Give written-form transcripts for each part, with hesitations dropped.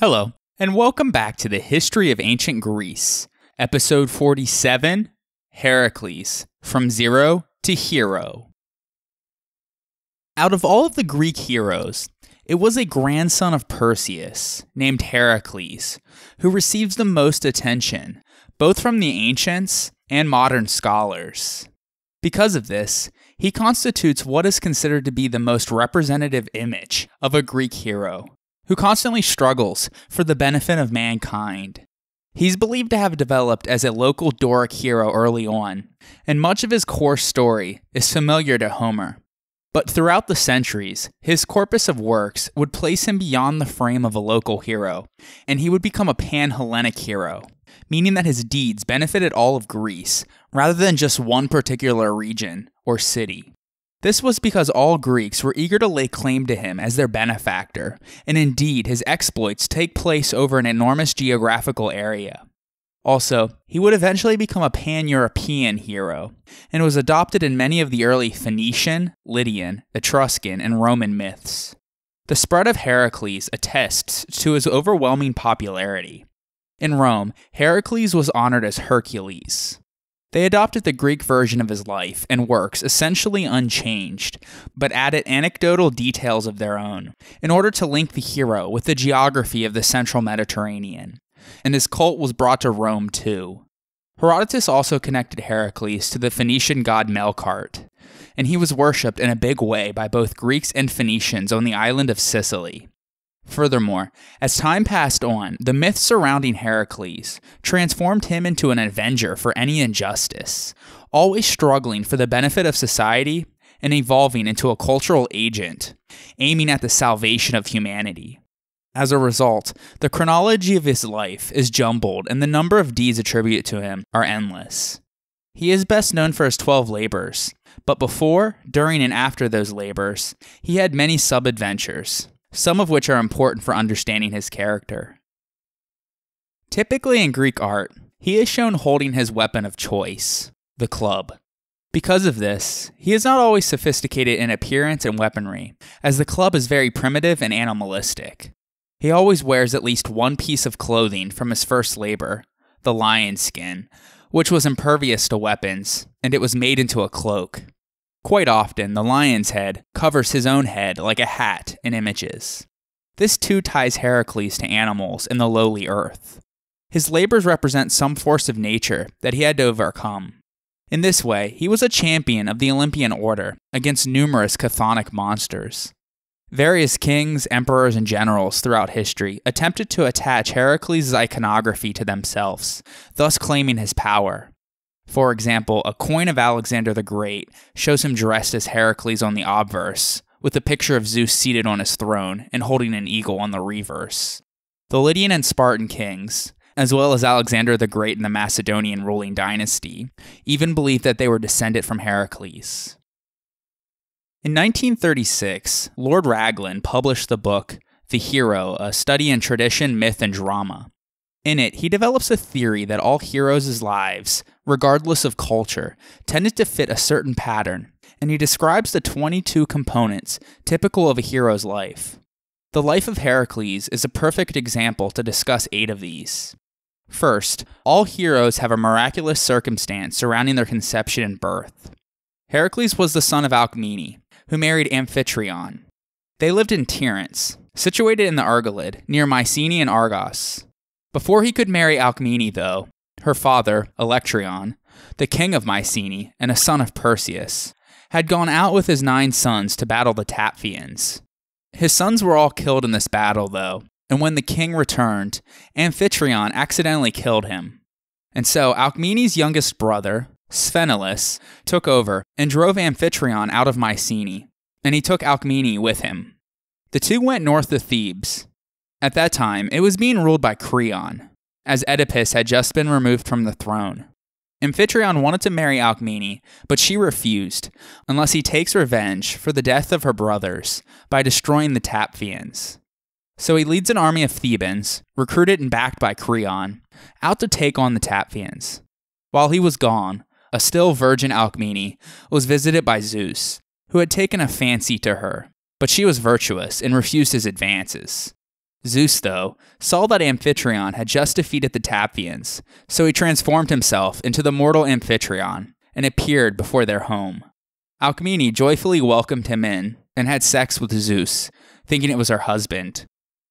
Hello, and welcome back to the History of Ancient Greece, Episode 47, Herakles, From Zero to Hero. Out of all of the Greek heroes, it was a grandson of Perseus, named Herakles, who receives the most attention, both from the ancients and modern scholars. Because of this, he constitutes what is considered to be the most representative image of a Greek hero, who constantly struggles for the benefit of mankind. He's believed to have developed as a local Doric hero early on, and much of his core story is familiar to Homer. But throughout the centuries, his corpus of works would place him beyond the frame of a local hero, and he would become a pan-Hellenic hero, meaning that his deeds benefited all of Greece, rather than just one particular region or city. This was because all Greeks were eager to lay claim to him as their benefactor, and indeed his exploits take place over an enormous geographical area. Also, he would eventually become a pan-European hero, and was adopted in many of the early Phoenician, Lydian, Etruscan, and Roman myths. The spread of Herakles attests to his overwhelming popularity. In Rome, Herakles was honored as Hercules. They adopted the Greek version of his life and works essentially unchanged, but added anecdotal details of their own, in order to link the hero with the geography of the central Mediterranean, and his cult was brought to Rome too. Herodotus also connected Herakles to the Phoenician god Melkart, and he was worshipped in a big way by both Greeks and Phoenicians on the island of Sicily. Furthermore, as time passed on, the myth surrounding Herakles transformed him into an avenger for any injustice, always struggling for the benefit of society and evolving into a cultural agent, aiming at the salvation of humanity. As a result, the chronology of his life is jumbled and the number of deeds attributed to him are endless. He is best known for his 12 labors, but before, during, and after those labors, he had many sub-adventures, some of which are important for understanding his character. Typically in Greek art, he is shown holding his weapon of choice, the club. Because of this, he is not always sophisticated in appearance and weaponry, as the club is very primitive and animalistic. He always wears at least one piece of clothing from his first labor, the lion's skin, which was impervious to weapons, and it was made into a cloak. Quite often, the lion's head covers his own head like a hat in images. This too ties Herakles to animals and the lowly earth. His labors represent some force of nature that he had to overcome. In this way, he was a champion of the Olympian order against numerous chthonic monsters. Various kings, emperors, and generals throughout history attempted to attach Herakles' iconography to themselves, thus claiming his power. For example, a coin of Alexander the Great shows him dressed as Herakles on the obverse, with a picture of Zeus seated on his throne and holding an eagle on the reverse. The Lydian and Spartan kings, as well as Alexander the Great and the Macedonian ruling dynasty, even believed that they were descended from Herakles. In 1936, Lord Raglan published the book The Hero, A Study in Tradition, Myth, and Drama. In it, he develops a theory that all heroes' lives, regardless of culture, tended to fit a certain pattern, and he describes the 22 components typical of a hero's life. The life of Herakles is a perfect example to discuss 8 of these. First, all heroes have a miraculous circumstance surrounding their conception and birth. Herakles was the son of Alcmene, who married Amphitryon. They lived in Tiryns, situated in the Argolid, near Mycenae and Argos. Before he could marry Alcmene, though, her father, Electryon, the king of Mycenae and a son of Perseus, had gone out with his 9 sons to battle the Taphians. His sons were all killed in this battle, though, and when the king returned, Amphitryon accidentally killed him. And so Alcmene's youngest brother, Sthenelus, took over and drove Amphitryon out of Mycenae, and he took Alcmene with him. The two went north to Thebes. At that time, it was being ruled by Creon, as Oedipus had just been removed from the throne. Amphitryon wanted to marry Alcmene, but she refused, unless he takes revenge for the death of her brothers by destroying the Taphians. So he leads an army of Thebans, recruited and backed by Creon, out to take on the Taphians. While he was gone, a still virgin Alcmene was visited by Zeus, who had taken a fancy to her, but she was virtuous and refused his advances. Zeus, though, saw that Amphitryon had just defeated the Taphians, so he transformed himself into the mortal Amphitryon and appeared before their home. Alcmene joyfully welcomed him in and had sex with Zeus, thinking it was her husband.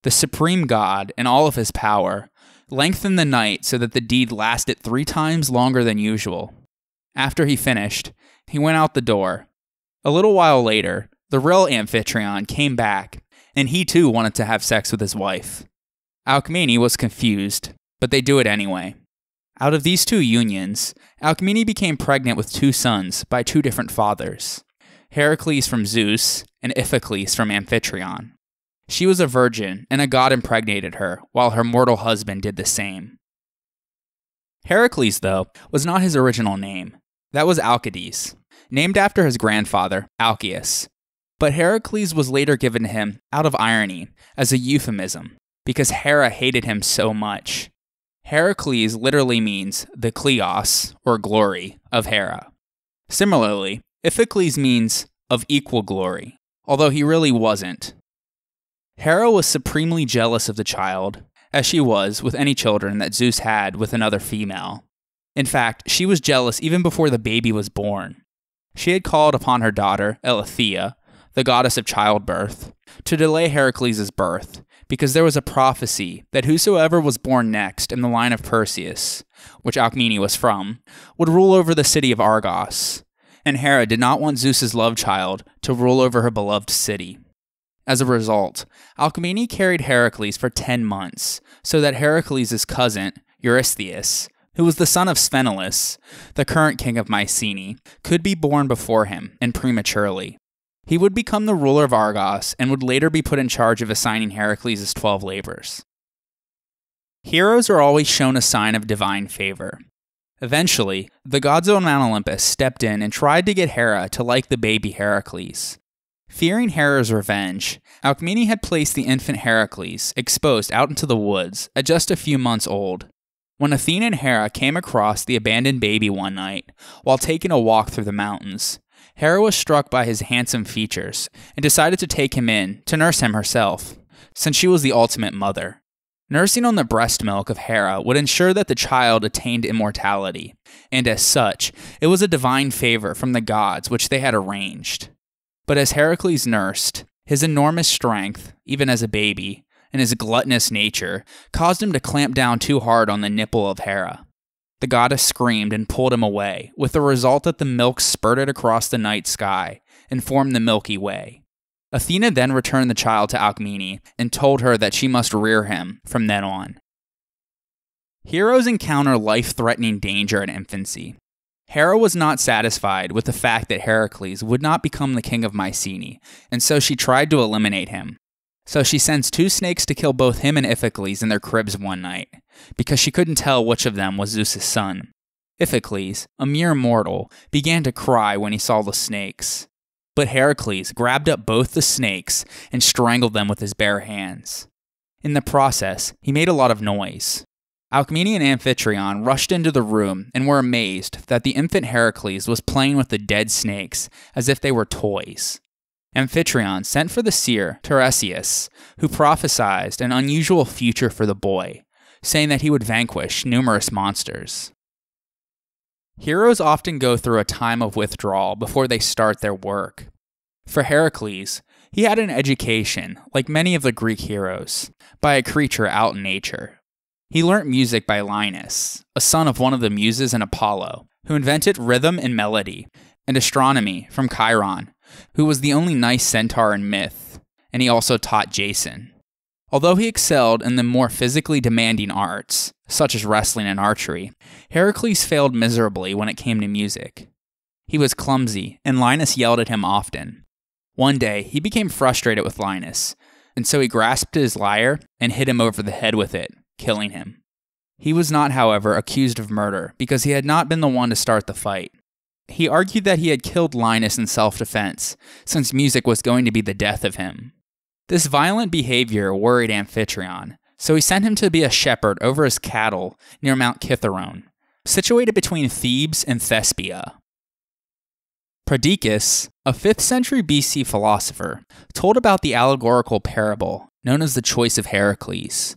The supreme god, in all of his power, lengthened the night so that the deed lasted 3 times longer than usual. After he finished, he went out the door. A little while later, the real Amphitryon came back, and he too wanted to have sex with his wife. Alcmene was confused, but they do it anyway. Out of these 2 unions, Alcmene became pregnant with 2 sons by 2 different fathers, Herakles from Zeus and Iphicles from Amphitryon. She was a virgin, and a god impregnated her, while her mortal husband did the same. Herakles, though, was not his original name. That was Alcides, named after his grandfather, Alcaeus. But Herakles was later given to him out of irony, as a euphemism, because Hera hated him so much. Herakles literally means the kleos, or glory, of Hera. Similarly, Iphicles means of equal glory, although he really wasn't. Hera was supremely jealous of the child, as she was with any children that Zeus had with another female. In fact, she was jealous even before the baby was born. She had called upon her daughter, Eileithyia, the goddess of childbirth, to delay Heracles' birth, because there was a prophecy that whosoever was born next in the line of Perseus, which Alcmene was from, would rule over the city of Argos, and Hera did not want Zeus's love child to rule over her beloved city. As a result, Alcmene carried Herakles for 10 months, so that Herakles' cousin, Eurystheus, who was the son of Sthenelus, the current king of Mycenae, could be born before him, and prematurely. He would become the ruler of Argos, and would later be put in charge of assigning Herakles' 12 labors. Heroes are always shown a sign of divine favor. Eventually, the gods on Mount Olympus stepped in and tried to get Hera to like the baby Herakles. Fearing Hera's revenge, Alcmene had placed the infant Herakles exposed out into the woods at just a few months old. When Athena and Hera came across the abandoned baby one night, while taking a walk through the mountains, Hera was struck by his handsome features and decided to take him in to nurse him herself, since she was the ultimate mother. Nursing on the breast milk of Hera would ensure that the child attained immortality, and as such, it was a divine favor from the gods which they had arranged. But as Herakles nursed, his enormous strength, even as a baby, and his gluttonous nature, caused him to clamp down too hard on the nipple of Hera. The goddess screamed and pulled him away, with the result that the milk spurted across the night sky and formed the Milky Way. Athena then returned the child to Alcmene and told her that she must rear him from then on. Heroes encounter life-threatening danger at infancy. Hera was not satisfied with the fact that Herakles would not become the king of Mycenae, and so she tried to eliminate him. So she sends 2 snakes to kill both him and Iphicles in their cribs one night, because she couldn't tell which of them was Zeus' son. Iphicles, a mere mortal, began to cry when he saw the snakes. But Herakles grabbed up both the snakes and strangled them with his bare hands. In the process, he made a lot of noise. Alcmene and Amphitryon rushed into the room and were amazed that the infant Herakles was playing with the dead snakes as if they were toys. Amphitryon sent for the seer, Tiresias, who prophesied an unusual future for the boy, saying that he would vanquish numerous monsters. Heroes often go through a time of withdrawal before they start their work. For Herakles, he had an education, like many of the Greek heroes, by a creature out in nature. He learnt music by Linus, a son of one of the muses and Apollo, who invented rhythm and melody, and astronomy from Chiron, who was the only nice centaur in myth, and he also taught Jason. Although he excelled in the more physically demanding arts, such as wrestling and archery, Herakles failed miserably when it came to music. He was clumsy, and Linus yelled at him often. One day, he became frustrated with Linus, and so he grasped his lyre and hit him over the head with it, killing him. He was not, however, accused of murder because he had not been the one to start the fight. He argued that he had killed Linus in self-defense, since music was going to be the death of him. This violent behavior worried Amphitryon, so he sent him to be a shepherd over his cattle near Mount Kithaeron, situated between Thebes and Thespia. Prodicus, a 5th century BC philosopher, told about the allegorical parable known as the choice of Herakles.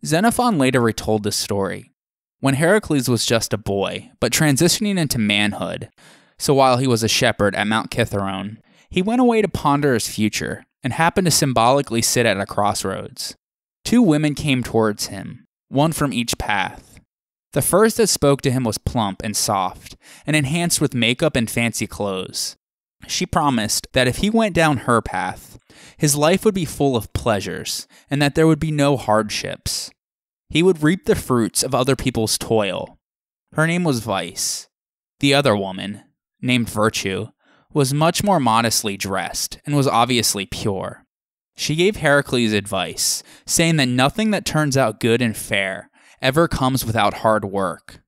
Xenophon later retold this story. When Herakles was just a boy, but transitioning into manhood, so while he was a shepherd at Mount Kithaeron, he went away to ponder his future and happened to symbolically sit at a crossroads. Two women came towards him, one from each path. The first that spoke to him was plump and soft, and enhanced with makeup and fancy clothes. She promised that if he went down her path, his life would be full of pleasures, and that there would be no hardships. He would reap the fruits of other people's toil. Her name was Vice. The other woman, named Virtue, was much more modestly dressed and was obviously pure. She gave Herakles advice, saying that nothing that turns out good and fair ever comes without hard work.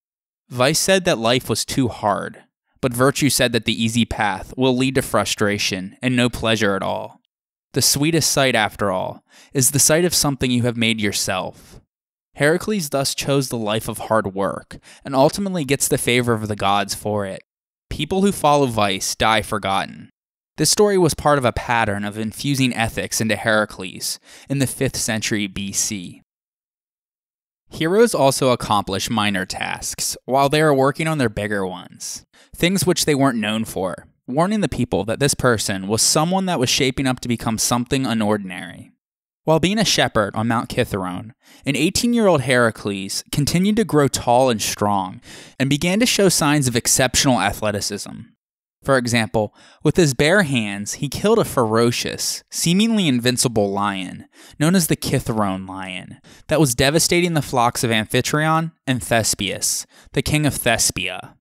Vice said that life was too hard, but Virtue said that the easy path will lead to frustration and no pleasure at all. The sweetest sight, after all, is the sight of something you have made yourself. Herakles thus chose the life of hard work, and ultimately gets the favor of the gods for it. People who follow Vice die forgotten. This story was part of a pattern of infusing ethics into Herakles in the 5th century BC. Heroes also accomplish minor tasks while they are working on their bigger ones, things which they weren't known for, warning the people that this person was someone that was shaping up to become something unordinary. While being a shepherd on Mount Kithaeron, an 18-year-old Herakles continued to grow tall and strong and began to show signs of exceptional athleticism. For example, with his bare hands, he killed a ferocious, seemingly invincible lion, known as the Kithaeron lion, that was devastating the flocks of Amphitryon and Thespius, the king of Thespia.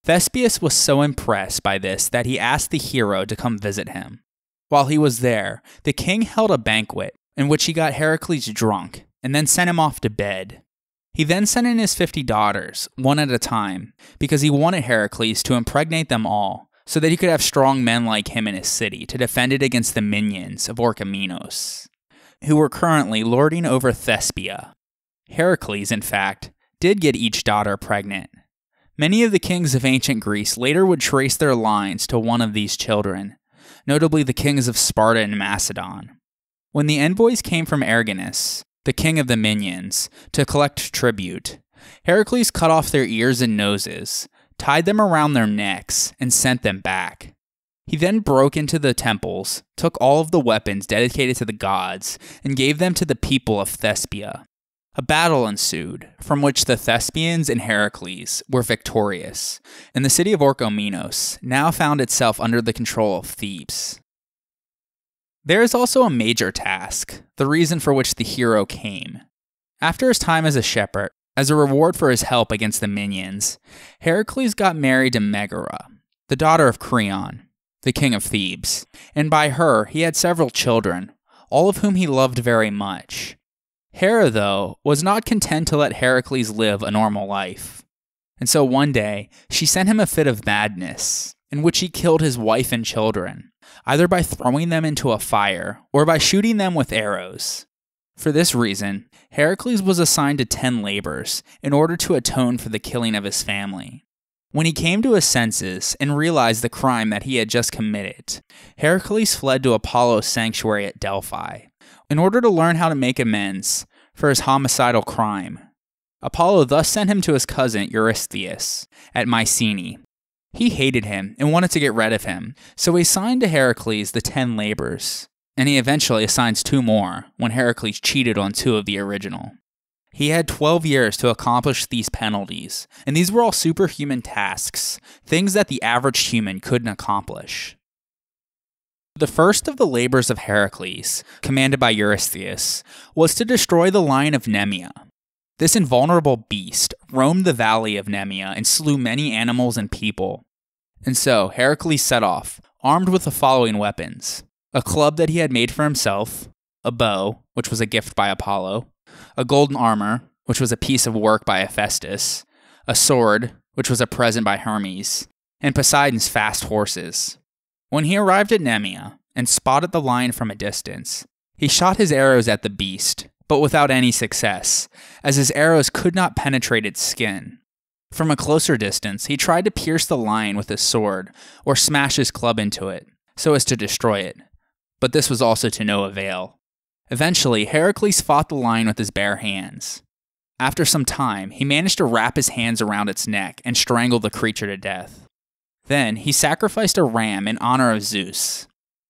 Thespius was so impressed by this that he asked the hero to come visit him. While he was there, the king held a banquet in which he got Herakles drunk and then sent him off to bed. He then sent in his 50 daughters, one at a time, because he wanted Herakles to impregnate them all, so that he could have strong men like him in his city to defend it against the minions of Orchomenos, who were currently lording over Thespia. Herakles, in fact, did get each daughter pregnant. Many of the kings of ancient Greece later would trace their lines to one of these children, notably the kings of Sparta and Macedon. When the envoys came from Erginus, the king of the minions, to collect tribute, Herakles cut off their ears and noses, tied them around their necks, and sent them back. He then broke into the temples, took all of the weapons dedicated to the gods, and gave them to the people of Thespia. A battle ensued, from which the Thespians and Herakles were victorious, and the city of Orchomenos now found itself under the control of Thebes. There is also a major task, the reason for which the hero came. After his time as a shepherd, as a reward for his help against the minions, Herakles got married to Megara, the daughter of Creon, the king of Thebes, and by her he had several children, all of whom he loved very much. Hera, though, was not content to let Herakles live a normal life, and so one day she sent him a fit of madness, in which he killed his wife and children, either by throwing them into a fire or by shooting them with arrows. For this reason, Herakles was assigned to 10 labors in order to atone for the killing of his family. When he came to his senses and realized the crime that he had just committed, Herakles fled to Apollo's sanctuary at Delphi in order to learn how to make amends for his homicidal crime. Apollo thus sent him to his cousin Eurystheus at Mycenae. He hated him and wanted to get rid of him, so he assigned to Herakles the 10 labors, and he eventually assigns 2 more when Herakles cheated on 2 of the original. He had 12 years to accomplish these penalties, and these were all superhuman tasks, things that the average human couldn't accomplish. The first of the labors of Herakles, commanded by Eurystheus, was to destroy the lion of Nemea. This invulnerable beast roamed the valley of Nemea and slew many animals and people. And so Herakles set off, armed with the following weapons: a club that he had made for himself, a bow, which was a gift by Apollo, a golden armor, which was a piece of work by Hephaestus, a sword, which was a present by Hermes, and Poseidon's fast horses. When he arrived at Nemea and spotted the lion from a distance, he shot his arrows at the beast, but without any success, as his arrows could not penetrate its skin. From a closer distance, he tried to pierce the lion with his sword, or smash his club into it, so as to destroy it, but this was also to no avail. Eventually, Herakles fought the lion with his bare hands. After some time, he managed to wrap his hands around its neck and strangle the creature to death. Then, he sacrificed a ram in honor of Zeus.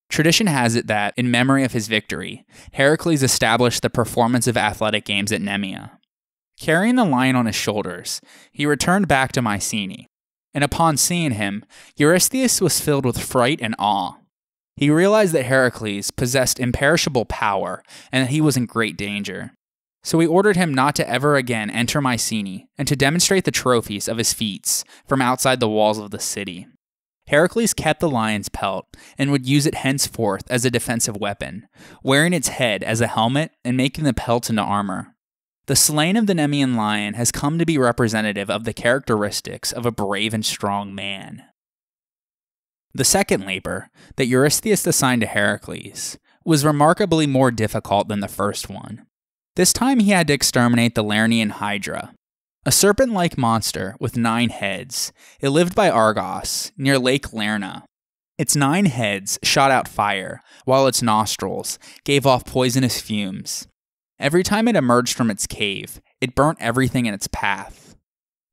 Tradition has it that, in memory of his victory, Herakles established the performance of athletic games at Nemea. Carrying the lion on his shoulders, he returned back to Mycenae, and upon seeing him, Eurystheus was filled with fright and awe. He realized that Herakles possessed imperishable power and that he was in great danger. So he ordered him not to ever again enter Mycenae and to demonstrate the trophies of his feats from outside the walls of the city. Herakles kept the lion's pelt and would use it henceforth as a defensive weapon, wearing its head as a helmet and making the pelt into armor. The slaying of the Nemean lion has come to be representative of the characteristics of a brave and strong man. The second labor, that Eurystheus assigned to Herakles, was remarkably more difficult than the first one. This time he had to exterminate the Lernaean Hydra, a serpent-like monster with 9 heads. It lived by Argos, near Lake Lerna. Its 9 heads shot out fire, while its nostrils gave off poisonous fumes. Every time it emerged from its cave, it burnt everything in its path.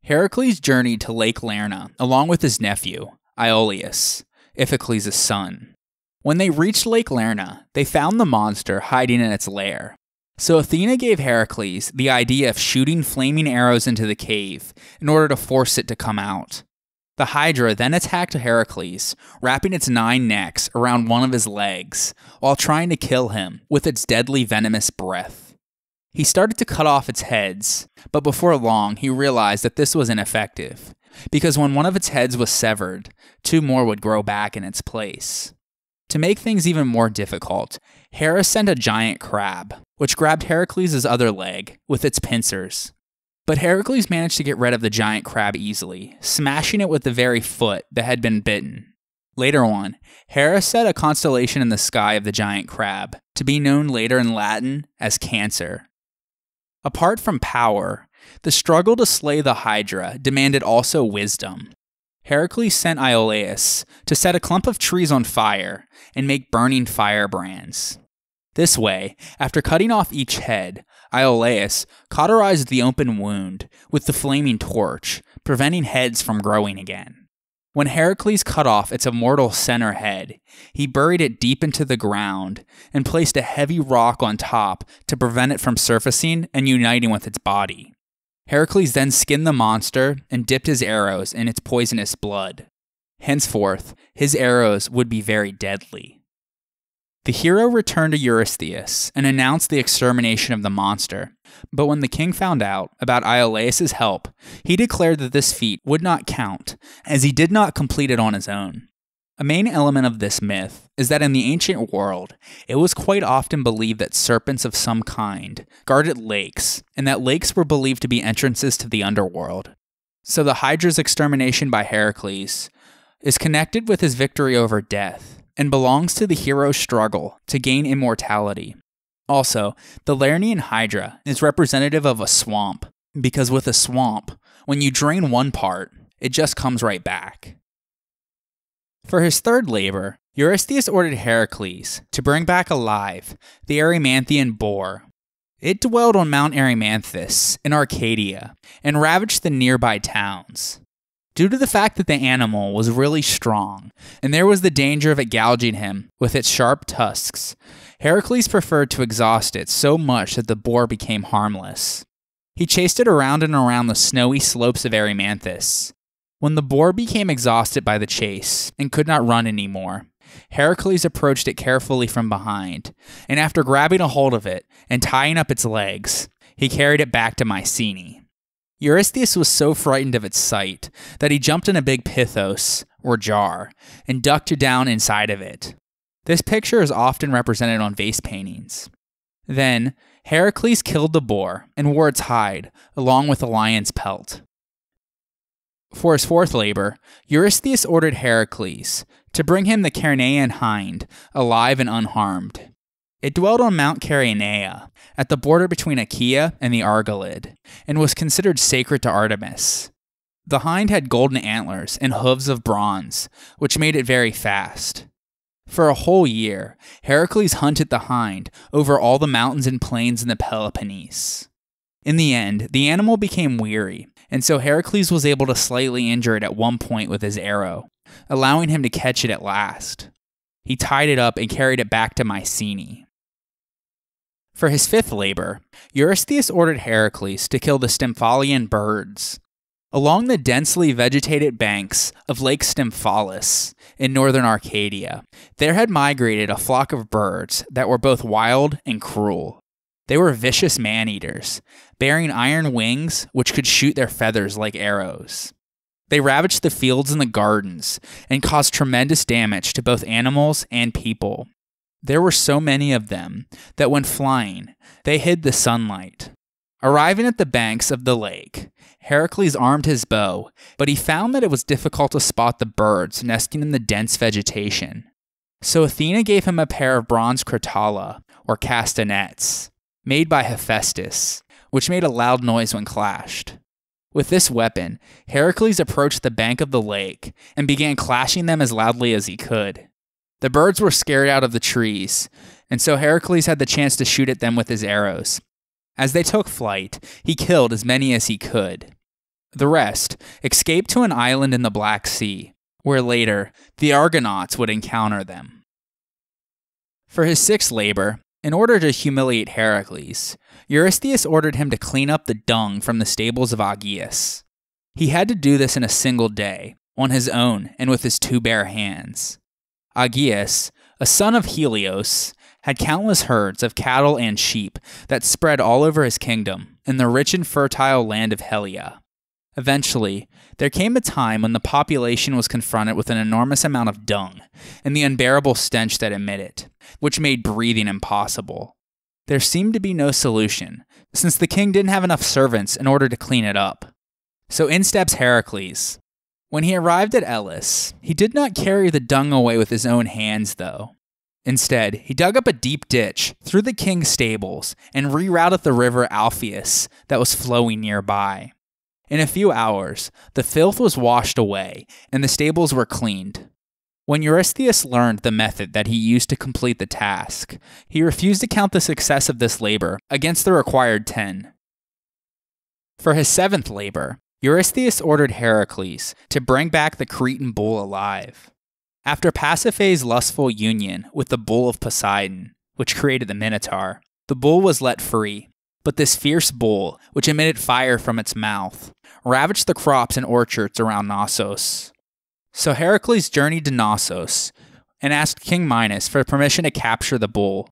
Herakles journeyed to Lake Lerna along with his nephew, Iolaus, Iphicles' son. When they reached Lake Lerna, they found the monster hiding in its lair. So Athena gave Herakles the idea of shooting flaming arrows into the cave in order to force it to come out. The Hydra then attacked Herakles, wrapping its 9 necks around one of his legs, while trying to kill him with its deadly venomous breath. He started to cut off its heads, but before long he realized that this was ineffective, because when one of its heads was severed, 2 more would grow back in its place. To make things even more difficult, Hera sent a giant crab, which grabbed Herakles' other leg with its pincers. But Herakles managed to get rid of the giant crab easily, smashing it with the very foot that had been bitten. Later on, Hera set a constellation in the sky of the giant crab, to be known later in Latin as Cancer. Apart from power, the struggle to slay the Hydra demanded also wisdom. Herakles sent Iolaus to set a clump of trees on fire and make burning firebrands. This way, after cutting off each head, Iolaus cauterized the open wound with the flaming torch, preventing heads from growing again. When Herakles cut off its immortal center head, he buried it deep into the ground and placed a heavy rock on top to prevent it from surfacing and uniting with its body. Herakles then skinned the monster and dipped his arrows in its poisonous blood. Henceforth, his arrows would be very deadly. The hero returned to Eurystheus and announced the extermination of the monster, but when the king found out about Iolaus' help, he declared that this feat would not count, as he did not complete it on his own. A main element of this myth is that in the ancient world, it was quite often believed that serpents of some kind guarded lakes, and that lakes were believed to be entrances to the underworld. So the Hydra's extermination by Herakles is connected with his victory over death, and belongs to the hero's struggle to gain immortality. Also, the Lernaean Hydra is representative of a swamp, because with a swamp, when you drain one part, it just comes right back. For his third labor, Eurystheus ordered Herakles to bring back alive the Erymanthian boar. It dwelled on Mount Erymanthus in Arcadia and ravaged the nearby towns. Due to the fact that the animal was really strong, and there was the danger of it gouging him with its sharp tusks, Herakles preferred to exhaust it so much that the boar became harmless. He chased it around and around the snowy slopes of Erymanthus. When the boar became exhausted by the chase and could not run anymore, Herakles approached it carefully from behind, and after grabbing a hold of it and tying up its legs, he carried it back to Mycenae. Eurystheus was so frightened of its sight that he jumped in a big pithos, or jar, and ducked down inside of it. This picture is often represented on vase paintings. Then, Herakles killed the boar and wore its hide, along with the lion's pelt. For his fourth labor, Eurystheus ordered Herakles to bring him the Carnean hind, alive and unharmed. It dwelled on Mount Carinaea, at the border between Achaea and the Argolid, and was considered sacred to Artemis. The hind had golden antlers and hooves of bronze, which made it very fast. For a whole year, Herakles hunted the hind over all the mountains and plains in the Peloponnese. In the end, the animal became weary, and so Herakles was able to slightly injure it at one point with his arrow, allowing him to catch it at last. He tied it up and carried it back to Mycenae. For his fifth labor, Eurystheus ordered Herakles to kill the Stymphalian birds. Along the densely vegetated banks of Lake Stymphalis in northern Arcadia, there had migrated a flock of birds that were both wild and cruel. They were vicious man-eaters, bearing iron wings which could shoot their feathers like arrows. They ravaged the fields and the gardens and caused tremendous damage to both animals and people. There were so many of them that when flying, they hid the sunlight. Arriving at the banks of the lake, Herakles armed his bow, but he found that it was difficult to spot the birds nesting in the dense vegetation. So Athena gave him a pair of bronze crotala, or castanets, made by Hephaestus, which made a loud noise when clashed. With this weapon, Herakles approached the bank of the lake and began clashing them as loudly as he could. The birds were scared out of the trees, and so Herakles had the chance to shoot at them with his arrows. As they took flight, he killed as many as he could. The rest escaped to an island in the Black Sea, where later the Argonauts would encounter them. For his sixth labor, in order to humiliate Herakles, Eurystheus ordered him to clean up the dung from the stables of Augeas. He had to do this in a single day, on his own and with his two bare hands. Augeas, a son of Helios, had countless herds of cattle and sheep that spread all over his kingdom in the rich and fertile land of Helia. Eventually, there came a time when the population was confronted with an enormous amount of dung and the unbearable stench that emitted, which made breathing impossible. There seemed to be no solution, since the king didn't have enough servants in order to clean it up. So in steps Herakles. When he arrived at Elis, he did not carry the dung away with his own hands, though. Instead, he dug up a deep ditch through the king's stables and rerouted the river Alpheus that was flowing nearby. In a few hours, the filth was washed away and the stables were cleaned. When Eurystheus learned the method that he used to complete the task, he refused to count the success of this labor against the required 10. For his seventh labor, Eurystheus ordered Herakles to bring back the Cretan bull alive. After Pasiphae's lustful union with the bull of Poseidon, which created the Minotaur, the bull was let free. But this fierce bull, which emitted fire from its mouth, ravaged the crops and orchards around Knossos. So Herakles journeyed to Knossos and asked King Minos for permission to capture the bull.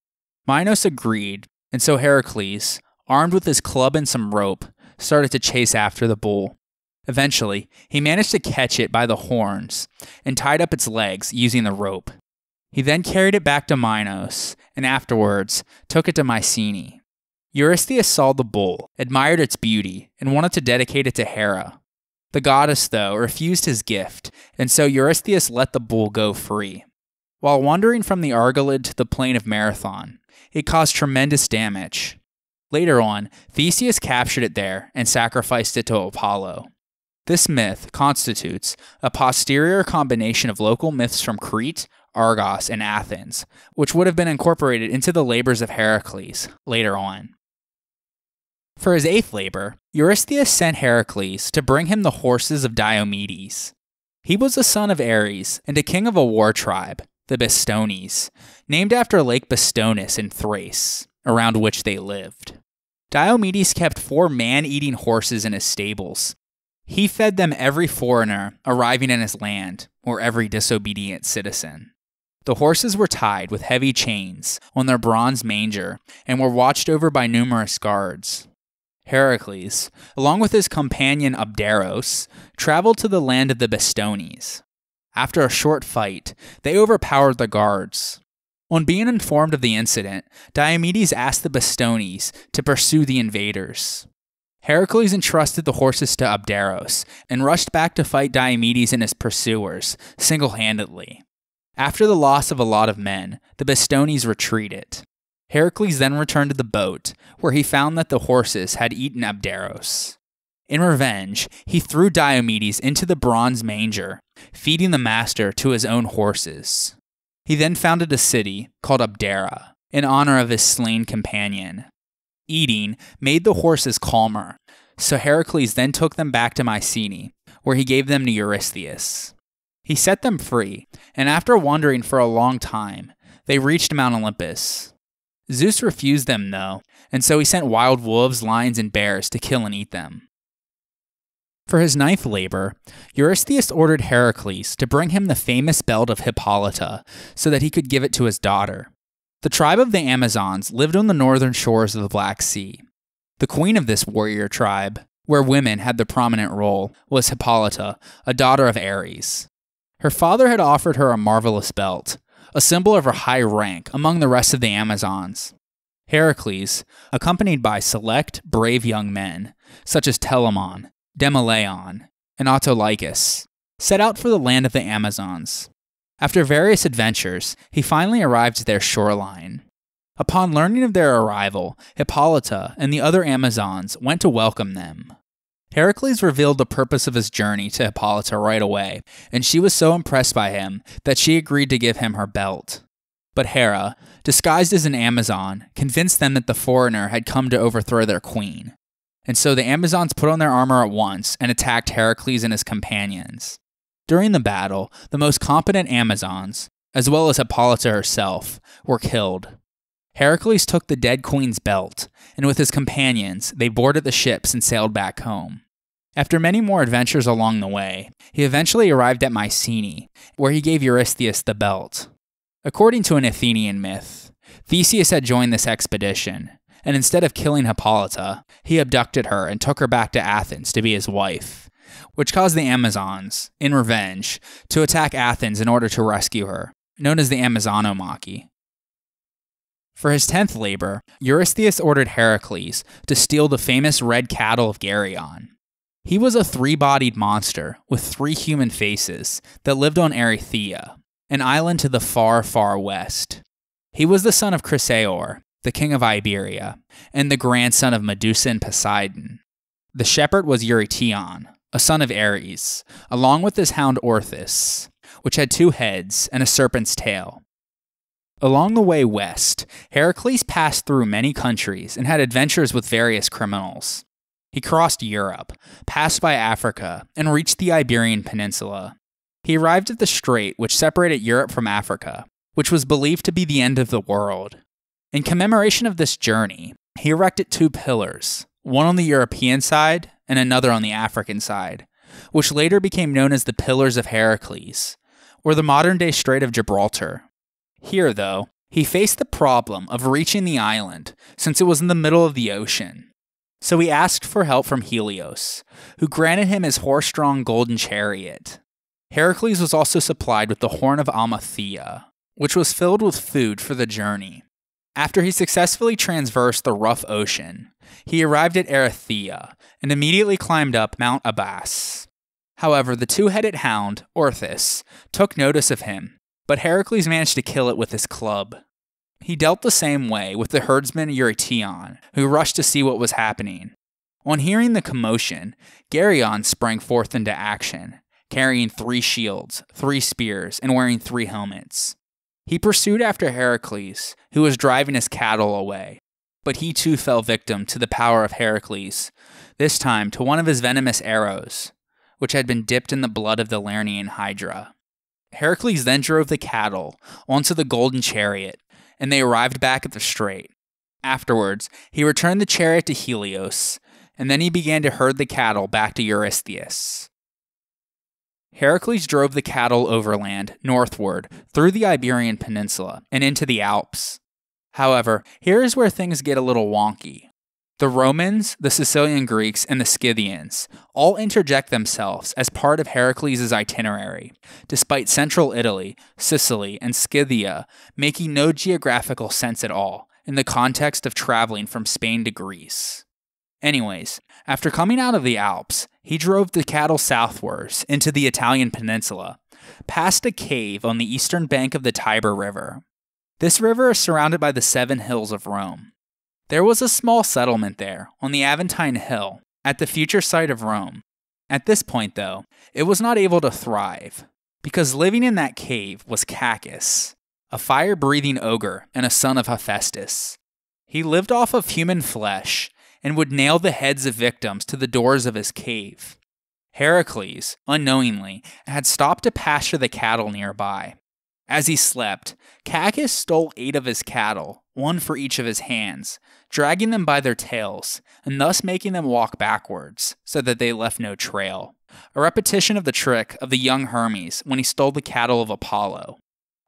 Minos agreed, and so Herakles, armed with his club and some rope, started to chase after the bull. Eventually, he managed to catch it by the horns and tied up its legs using the rope. He then carried it back to Minos and afterwards took it to Mycenae. Eurystheus saw the bull, admired its beauty, and wanted to dedicate it to Hera. The goddess, though, refused his gift, and so Eurystheus let the bull go free. While wandering from the Argolid to the plain of Marathon, it caused tremendous damage. Later on, Theseus captured it there and sacrificed it to Apollo. This myth constitutes a posterior combination of local myths from Crete, Argos, and Athens, which would have been incorporated into the labors of Herakles later on. For his eighth labor, Eurystheus sent Herakles to bring him the horses of Diomedes. He was the son of Ares and a king of a war tribe, the Bistones, named after Lake Bistonus in Thrace, around which they lived. Diomedes kept 4 man-eating horses in his stables. He fed them every foreigner arriving in his land, or every disobedient citizen. The horses were tied with heavy chains on their bronze manger and were watched over by numerous guards. Herakles, along with his companion Abderos, traveled to the land of the Bistones. After a short fight, they overpowered the guards. On being informed of the incident, Diomedes asked the Bistones to pursue the invaders. Herakles entrusted the horses to Abderos and rushed back to fight Diomedes and his pursuers, single-handedly. After the loss of a lot of men, the Bistones retreated. Herakles then returned to the boat, where he found that the horses had eaten Abderos. In revenge, he threw Diomedes into the bronze manger, feeding the master to his own horses. He then founded a city called Abdera in honor of his slain companion. Eating made the horses calmer, so Herakles then took them back to Mycenae, where he gave them to Eurystheus. He set them free, and after wandering for a long time, they reached Mount Olympus. Zeus refused them, though, and so he sent wild wolves, lions, and bears to kill and eat them. For his 9th labor, Eurystheus ordered Herakles to bring him the famous belt of Hippolyta so that he could give it to his daughter. The tribe of the Amazons lived on the northern shores of the Black Sea. The queen of this warrior tribe, where women had the prominent role, was Hippolyta, a daughter of Ares. Her father had offered her a marvelous belt, a symbol of her high rank among the rest of the Amazons. Herakles, accompanied by select, brave young men, such as Telamon, Demolaon, and Autolycus, set out for the land of the Amazons. After various adventures, he finally arrived at their shoreline. Upon learning of their arrival, Hippolyta and the other Amazons went to welcome them. Herakles revealed the purpose of his journey to Hippolyta right away, and she was so impressed by him that she agreed to give him her belt. But Hera, disguised as an Amazon, convinced them that the foreigner had come to overthrow their queen. And so the Amazons put on their armor at once and attacked Herakles and his companions. During the battle, the most competent Amazons, as well as Hippolyta herself, were killed. Herakles took the dead queen's belt, and with his companions, they boarded the ships and sailed back home. After many more adventures along the way, he eventually arrived at Mycenae, where he gave Eurystheus the belt. According to an Athenian myth, Theseus had joined this expedition, and instead of killing Hippolyta, he abducted her and took her back to Athens to be his wife, which caused the Amazons, in revenge, to attack Athens in order to rescue her, known as the Amazonomachy. For his 10th labor, Eurystheus ordered Herakles to steal the famous red cattle of Geryon. He was a 3-bodied monster with 3 human faces that lived on Erythea, an island to the far, far west. He was the son of Chrysaor, the king of Iberia, and the grandson of Medusa and Poseidon. The shepherd was Eurytion, a son of Ares, along with his hound Orthus, which had 2 heads and a serpent's tail. Along the way west, Herakles passed through many countries and had adventures with various criminals. He crossed Europe, passed by Africa, and reached the Iberian Peninsula. He arrived at the strait which separated Europe from Africa, which was believed to be the end of the world. In commemoration of this journey, he erected 2 pillars, one on the European side and another on the African side, which later became known as the Pillars of Herakles, or the modern-day Strait of Gibraltar. Here, though, he faced the problem of reaching the island since it was in the middle of the ocean. So he asked for help from Helios, who granted him his horse-drawn golden chariot. Herakles was also supplied with the Horn of Amalthea, which was filled with food for the journey. After he successfully traversed the rough ocean, he arrived at Erythea and immediately climbed up Mount Abas. However, the 2-headed hound, Orthus, took notice of him, but Herakles managed to kill it with his club. He dealt the same way with the herdsman Eurytion, who rushed to see what was happening. On hearing the commotion, Geryon sprang forth into action, carrying 3 shields, 3 spears, and wearing 3 helmets. He pursued after Herakles, who was driving his cattle away, but he too fell victim to the power of Herakles, this time to one of his venomous arrows, which had been dipped in the blood of the Lernaean Hydra. Herakles then drove the cattle onto the golden chariot, and they arrived back at the strait. Afterwards, he returned the chariot to Helios, and then he began to herd the cattle back to Eurystheus. Herakles drove the cattle overland, northward, through the Iberian Peninsula, and into the Alps. However, here is where things get a little wonky. The Romans, the Sicilian Greeks, and the Scythians all interject themselves as part of Herakles' itinerary, despite central Italy, Sicily, and Scythia making no geographical sense at all in the context of traveling from Spain to Greece. Anyways, after coming out of the Alps, he drove the cattle southwards into the Italian peninsula, past a cave on the eastern bank of the Tiber River. This river is surrounded by the 7 hills of Rome. There was a small settlement there, on the Aventine Hill, at the future site of Rome. At this point, though, it was not able to thrive, because living in that cave was Cacus, a fire-breathing ogre and a son of Hephaestus. He lived off of human flesh and would nail the heads of victims to the doors of his cave. Herakles, unknowingly, had stopped to pasture the cattle nearby. As he slept, Cacus stole 8 of his cattle, 1 for each of his hands, dragging them by their tails, and thus making them walk backwards, so that they left no trail. A repetition of the trick of the young Hermes when he stole the cattle of Apollo.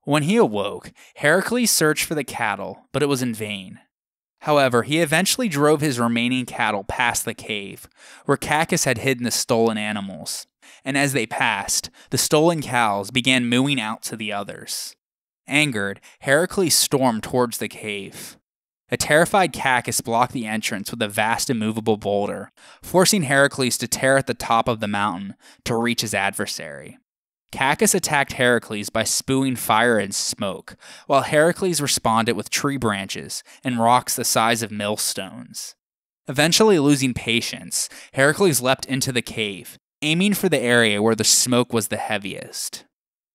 When he awoke, Herakles searched for the cattle, but it was in vain. However, he eventually drove his remaining cattle past the cave, where Cacus had hidden the stolen animals, and as they passed, the stolen cows began mooing out to the others. Angered, Herakles stormed towards the cave. A terrified Cacus blocked the entrance with a vast immovable boulder, forcing Herakles to tear at the top of the mountain to reach his adversary. Cacus attacked Herakles by spewing fire and smoke, while Herakles responded with tree branches and rocks the size of millstones. Eventually losing patience, Herakles leapt into the cave, aiming for the area where the smoke was the heaviest.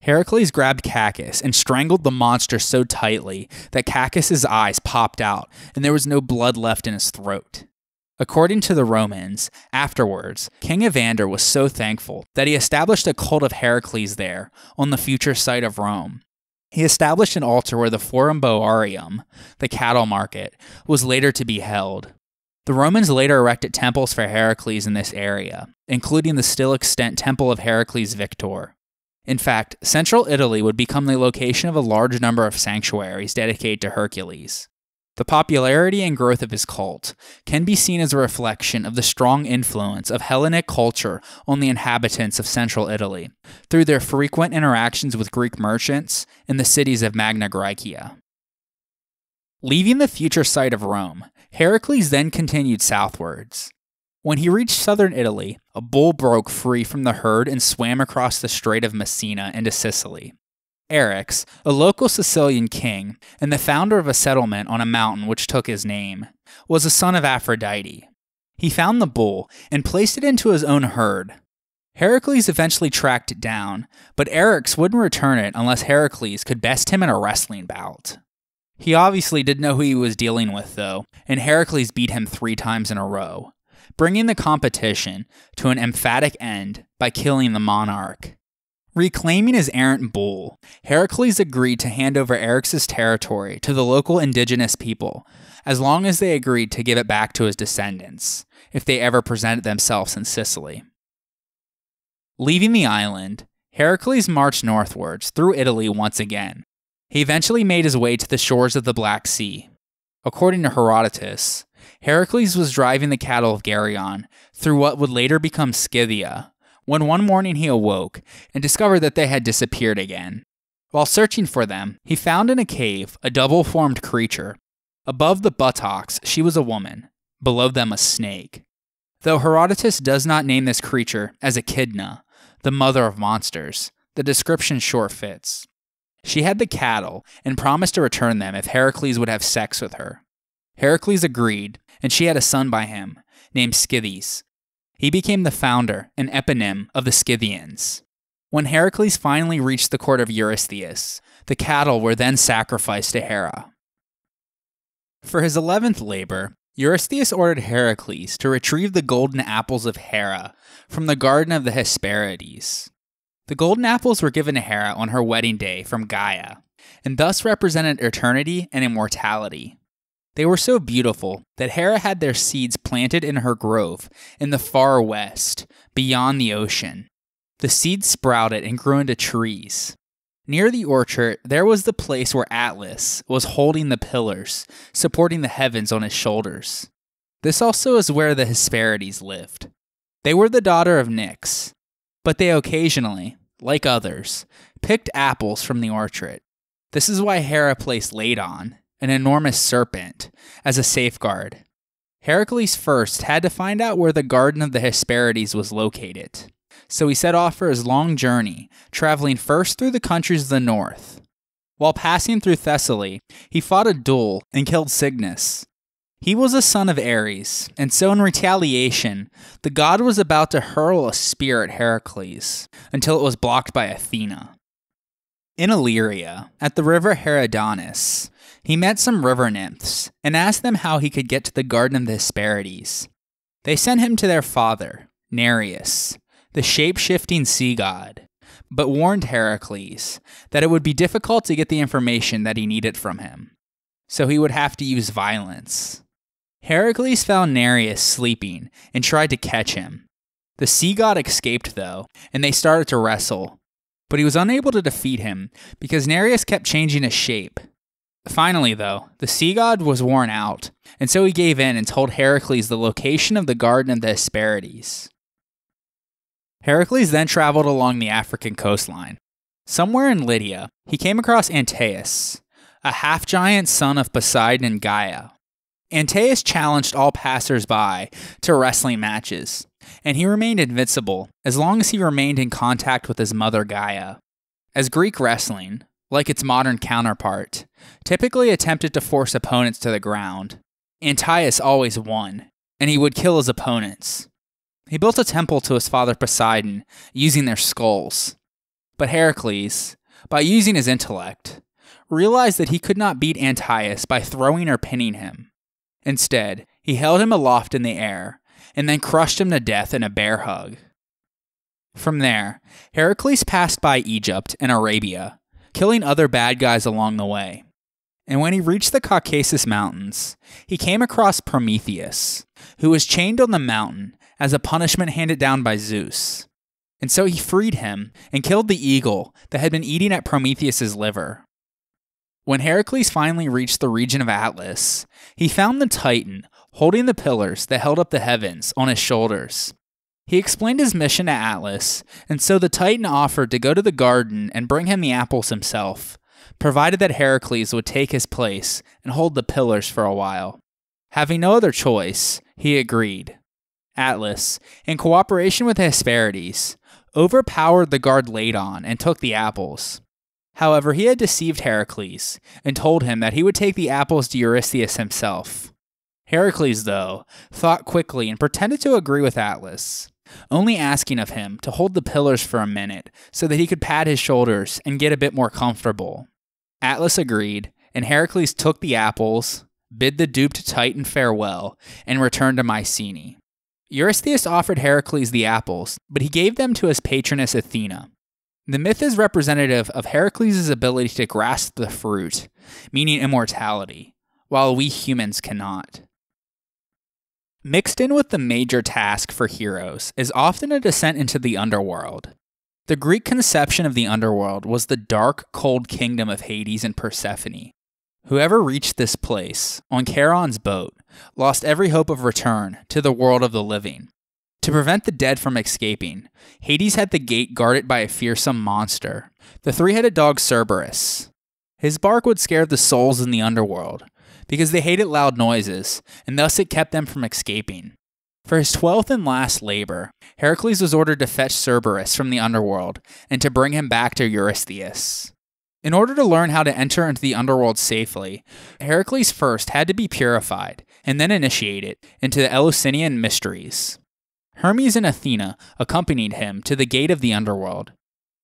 Herakles grabbed Cacus and strangled the monster so tightly that Cacus's eyes popped out and there was no blood left in his throat. According to the Romans, afterwards, King Evander was so thankful that he established a cult of Herakles there, on the future site of Rome. He established an altar where the Forum Boarium, the cattle market, was later to be held. The Romans later erected temples for Herakles in this area, including the still extant Temple of Herakles Victor. In fact, central Italy would become the location of a large number of sanctuaries dedicated to Hercules. The popularity and growth of his cult can be seen as a reflection of the strong influence of Hellenic culture on the inhabitants of central Italy, through their frequent interactions with Greek merchants in the cities of Magna Graecia. Leaving the future site of Rome, Herakles then continued southwards. When he reached southern Italy, a bull broke free from the herd and swam across the Strait of Messina into Sicily. Eryx, a local Sicilian king and the founder of a settlement on a mountain which took his name, was a son of Aphrodite. He found the bull and placed it into his own herd. Herakles eventually tracked it down, but Eryx wouldn't return it unless Herakles could best him in a wrestling bout. He obviously didn't know who he was dealing with, though, and Herakles beat him 3 times in a row, bringing the competition to an emphatic end by killing the monarch. Reclaiming his errant bull, Herakles agreed to hand over Eryx's territory to the local indigenous people, as long as they agreed to give it back to his descendants, if they ever presented themselves in Sicily. Leaving the island, Herakles marched northwards through Italy once again. He eventually made his way to the shores of the Black Sea. According to Herodotus, Herakles was driving the cattle of Geryon through what would later become Scythia, when one morning he awoke and discovered that they had disappeared again. While searching for them, he found in a cave a double-formed creature. Above the buttocks, she was a woman. Below them, a snake. Though Herodotus does not name this creature as Echidna, the mother of monsters, the description sure fits. She had the cattle and promised to return them if Herakles would have sex with her. Herakles agreed, and she had a son by him, named Scythes. He became the founder and eponym of the Scythians. When Herakles finally reached the court of Eurystheus, the cattle were then sacrificed to Hera. For his 11th labor, Eurystheus ordered Herakles to retrieve the golden apples of Hera from the garden of the Hesperides. The golden apples were given to Hera on her wedding day from Gaia, and thus represented eternity and immortality. They were so beautiful that Hera had their seeds planted in her grove in the far west, beyond the ocean. The seeds sprouted and grew into trees. Near the orchard, there was the place where Atlas was holding the pillars, supporting the heavens on his shoulders. This also is where the Hesperides lived. They were the daughter of Nyx, but they occasionally, like others, picked apples from the orchard. This is why Hera placed Ladon, an enormous serpent, as a safeguard. Herakles first had to find out where the Garden of the Hesperides was located, so he set off for his long journey, traveling first through the countries of the north. While passing through Thessaly, he fought a duel and killed Cygnus. He was a son of Ares, and so in retaliation, the god was about to hurl a spear at Herakles, until it was blocked by Athena. In Illyria, at the river Herakles, he met some river nymphs and asked them how he could get to the Garden of the Hesperides. They sent him to their father, Nereus, the shape-shifting sea god, but warned Herakles that it would be difficult to get the information that he needed from him, so he would have to use violence. Herakles found Nereus sleeping and tried to catch him. The sea god escaped though, and they started to wrestle, but he was unable to defeat him because Nereus kept changing his shape. Finally though, the sea god was worn out, and so he gave in and told Herakles the location of the Garden of the Hesperides. Herakles then traveled along the African coastline. Somewhere in Lydia, he came across Antaeus, a half-giant son of Poseidon and Gaia. Antaeus challenged all passers-by to wrestling matches, and he remained invincible as long as he remained in contact with his mother Gaia. As Greek wrestling, like its modern counterpart, typically attempted to force opponents to the ground, Antaeus always won, and he would kill his opponents. He built a temple to his father Poseidon using their skulls. But Herakles, by using his intellect, realized that he could not beat Antaeus by throwing or pinning him. Instead, he held him aloft in the air, and then crushed him to death in a bear hug. From there, Herakles passed by Egypt and Arabia, killing other bad guys along the way. And when he reached the Caucasus Mountains, he came across Prometheus, who was chained on the mountain as a punishment handed down by Zeus. And so he freed him and killed the eagle that had been eating at Prometheus's liver. When Herakles finally reached the region of Atlas, he found the Titan holding the pillars that held up the heavens on his shoulders. He explained his mission to Atlas, and so the Titan offered to go to the garden and bring him the apples himself, provided that Herakles would take his place and hold the pillars for a while. Having no other choice, he agreed. Atlas, in cooperation with the Hesperides, overpowered the guard Ladon and took the apples. However, he had deceived Herakles and told him that he would take the apples to Eurystheus himself. Herakles, though, thought quickly and pretended to agree with Atlas, only asking of him to hold the pillars for a minute so that he could pat his shoulders and get a bit more comfortable. Atlas agreed, and Herakles took the apples, bid the duped Titan farewell, and returned to Mycenae. Eurystheus offered Herakles the apples, but he gave them to his patroness Athena. The myth is representative of Herakles' ability to grasp the fruit, meaning immortality, while we humans cannot. Mixed in with the major task for heroes is often a descent into the underworld. The Greek conception of the underworld was the dark, cold kingdom of Hades and Persephone. Whoever reached this place, on Charon's boat, lost every hope of return to the world of the living. To prevent the dead from escaping, Hades had the gate guarded by a fearsome monster, the three-headed dog Cerberus. His bark would scare the souls in the underworld, because they hated loud noises, and thus it kept them from escaping. For his 12th and last labor, Herakles was ordered to fetch Cerberus from the underworld and to bring him back to Eurystheus. In order to learn how to enter into the underworld safely, Herakles first had to be purified, and then initiated into the Eleusinian mysteries. Hermes and Athena accompanied him to the gate of the underworld.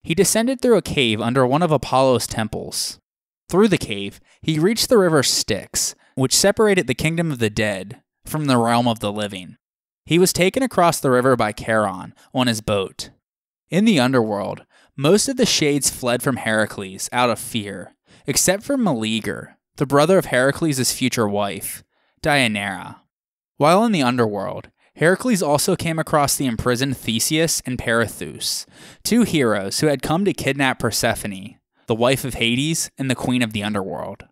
He descended through a cave under one of Apollo's temples. Through the cave, he reached the river Styx, which separated the kingdom of the dead from the realm of the living. He was taken across the river by Charon on his boat. In the underworld, most of the shades fled from Herakles out of fear, except for Meleager, the brother of Herakles' future wife, Deianira. While in the underworld, Herakles also came across the imprisoned Theseus and Perithous, two heroes who had come to kidnap Persephone, the wife of Hades and the queen of the underworld.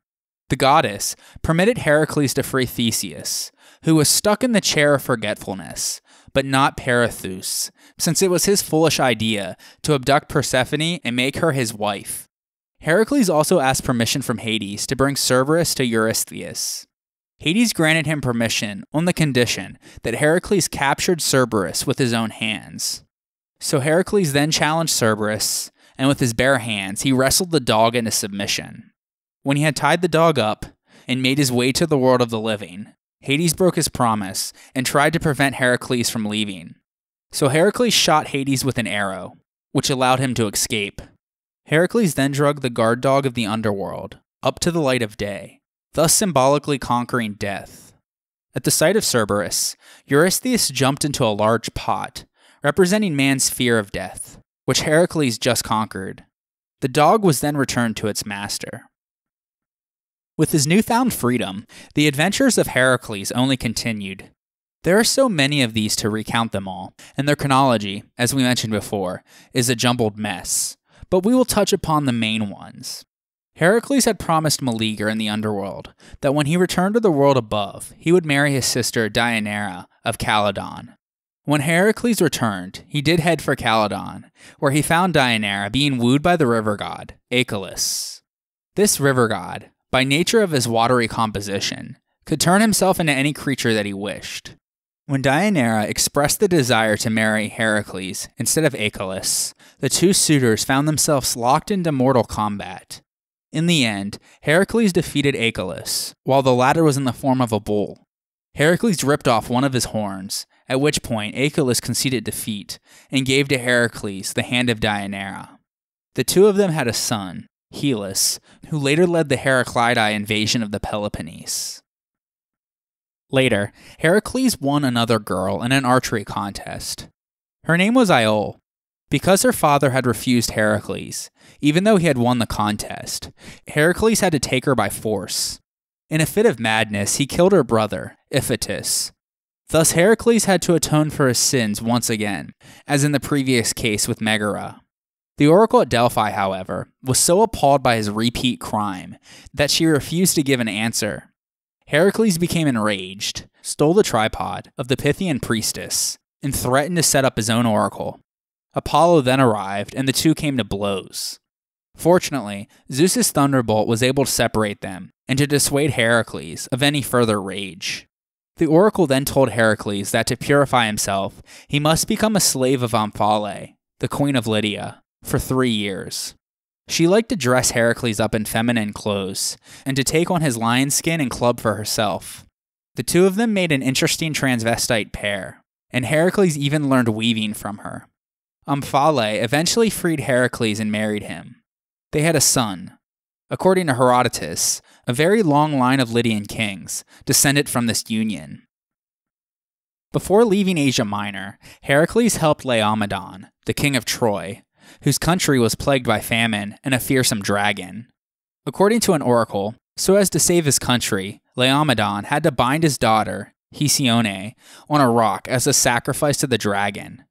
The goddess permitted Herakles to free Theseus, who was stuck in the chair of forgetfulness, but not Perithous, since it was his foolish idea to abduct Persephone and make her his wife. Herakles also asked permission from Hades to bring Cerberus to Eurystheus. Hades granted him permission on the condition that Herakles captured Cerberus with his own hands. So Herakles then challenged Cerberus, and with his bare hands he wrestled the dog into submission. When he had tied the dog up and made his way to the world of the living, Hades broke his promise and tried to prevent Herakles from leaving. So Herakles shot Hades with an arrow, which allowed him to escape. Herakles then dragged the guard dog of the underworld up to the light of day, thus symbolically conquering death. At the sight of Cerberus, Eurystheus jumped into a large pot, representing man's fear of death, which Herakles just conquered. The dog was then returned to its master. With his newfound freedom, the adventures of Herakles only continued. There are so many of these to recount them all, and their chronology, as we mentioned before, is a jumbled mess, but we will touch upon the main ones. Herakles had promised Meleager in the underworld that when he returned to the world above, he would marry his sister Deianira of Calydon. When Herakles returned, he did head for Calydon, where he found Deianira being wooed by the river god, Herakles. This river god, by nature of his watery composition, could turn himself into any creature that he wished. When Deianira expressed the desire to marry Herakles instead of Herakles, the two suitors found themselves locked into mortal combat. In the end, Herakles defeated Herakles, while the latter was in the form of a bull. Herakles ripped off one of his horns, at which point Herakles conceded defeat and gave to Herakles the hand of Deianira. The two of them had a son, Helis, who later led the Heraclidae invasion of the Peloponnese. Later, Herakles won another girl in an archery contest. Her name was Iole. Because her father had refused Herakles, even though he had won the contest, Herakles had to take her by force. In a fit of madness, he killed her brother, Iphitus. Thus Herakles had to atone for his sins once again, as in the previous case with Megara. The oracle at Delphi, however, was so appalled by his repeat crime that she refused to give an answer. Herakles became enraged, stole the tripod of the Pythian priestess, and threatened to set up his own oracle. Apollo then arrived, and the two came to blows. Fortunately, Zeus's thunderbolt was able to separate them, and to dissuade Herakles of any further rage. The oracle then told Herakles that to purify himself, he must become a slave of Omphale, the queen of Lydia, for 3 years. She liked to dress Herakles up in feminine clothes, and to take on his lion skin and club for herself. The two of them made an interesting transvestite pair, and Herakles even learned weaving from her. Omphale eventually freed Herakles and married him. They had a son. According to Herodotus, a very long line of Lydian kings descended from this union. Before leaving Asia Minor, Herakles helped Laomedon, the king of Troy, whose country was plagued by famine and a fearsome dragon. According to an oracle, so as to save his country, Laomedon had to bind his daughter, Hesione, on a rock as a sacrifice to the dragon.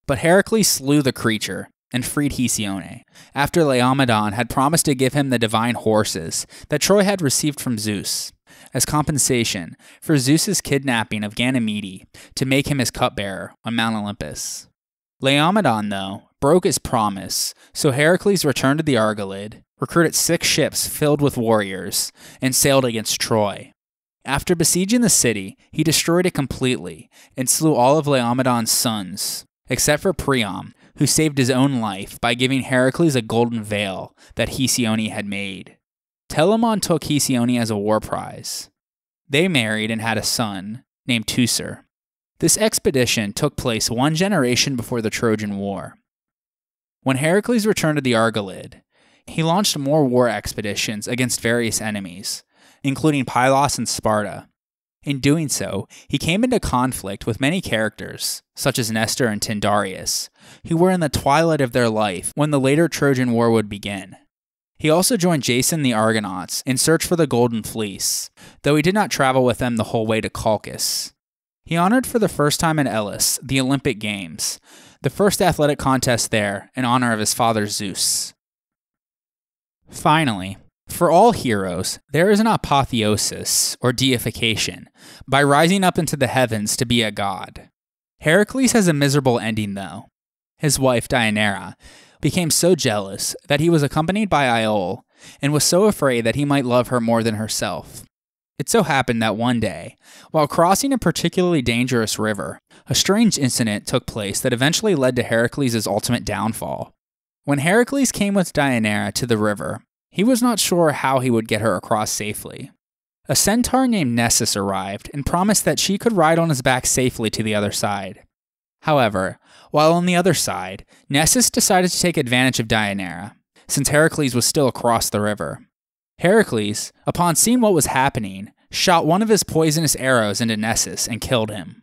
But Herakles slew the creature and freed Hesione, after Laomedon had promised to give him the divine horses that Troy had received from Zeus, as compensation for Zeus's kidnapping of Ganymede to make him his cupbearer on Mount Olympus. Laomedon, though, broke his promise, so Herakles returned to the Argolid, recruited 6 ships filled with warriors, and sailed against Troy. After besieging the city, he destroyed it completely and slew all of Laomedon's sons, except for Priam, who saved his own life by giving Herakles a golden veil that Hesione had made. Telamon took Hesione as a war prize. They married and had a son, named Teucer. This expedition took place 1 generation before the Trojan War. When Herakles returned to the Argolid, he launched more war expeditions against various enemies, including Pylos and Sparta. In doing so, he came into conflict with many characters, such as Nestor and Tyndareus, who were in the twilight of their life when the later Trojan War would begin. He also joined Jason the Argonauts in search for the Golden Fleece, though he did not travel with them the whole way to Colchis. He honored for the first time in Elis the Olympic Games, the first athletic contest there in honor of his father Zeus. Finally, for all heroes, there is an apotheosis, or deification, by rising up into the heavens to be a god. Herakles has a miserable ending, though. His wife, Deianira, became so jealous that he was accompanied by Iole, and was so afraid that he might love her more than herself. It so happened that one day, while crossing a particularly dangerous river, a strange incident took place that eventually led to Herakles' ultimate downfall. When Herakles came with Deianira to the river, he was not sure how he would get her across safely. A centaur named Nessus arrived and promised that she could ride on his back safely to the other side. However, while on the other side, Nessus decided to take advantage of Deianira, since Herakles was still across the river. Herakles, upon seeing what was happening, shot one of his poisonous arrows into Nessus and killed him.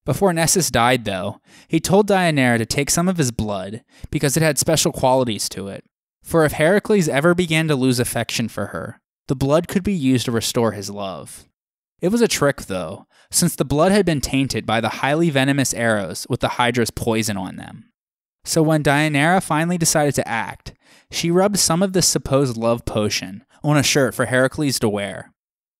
Before Nessus died, though, he told Deianira to take some of his blood because it had special qualities to it. For if Herakles ever began to lose affection for her, the blood could be used to restore his love. It was a trick, though, since the blood had been tainted by the highly venomous arrows with the Hydra's poison on them. So when Deianira finally decided to act, she rubbed some of this supposed love potion on a shirt for Herakles to wear.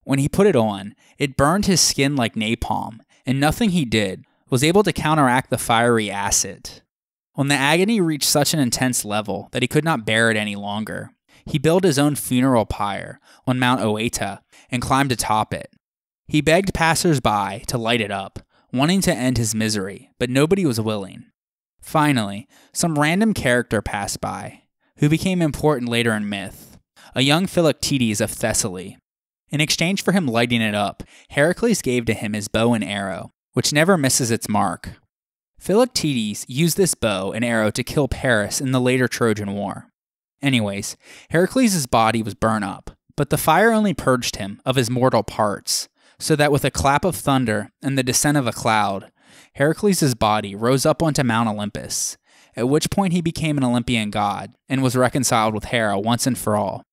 When he put it on, it burned his skin like napalm, and nothing he did was able to counteract the fiery acid. When the agony reached such an intense level that he could not bear it any longer, he built his own funeral pyre on Mount Oeta and climbed atop it. He begged passers-by to light it up, wanting to end his misery, but nobody was willing. Finally, some random character passed by, who became important later in myth, a young Philoctetes of Thessaly. In exchange for him lighting it up, Herakles gave to him his bow and arrow, which never misses its mark. Philoctetes used this bow and arrow to kill Paris in the later Trojan War. Anyways, Herakles' body was burned up, but the fire only purged him of his mortal parts, so that with a clap of thunder and the descent of a cloud, Herakles' body rose up onto Mount Olympus, at which point he became an Olympian god and was reconciled with Hera once and for all.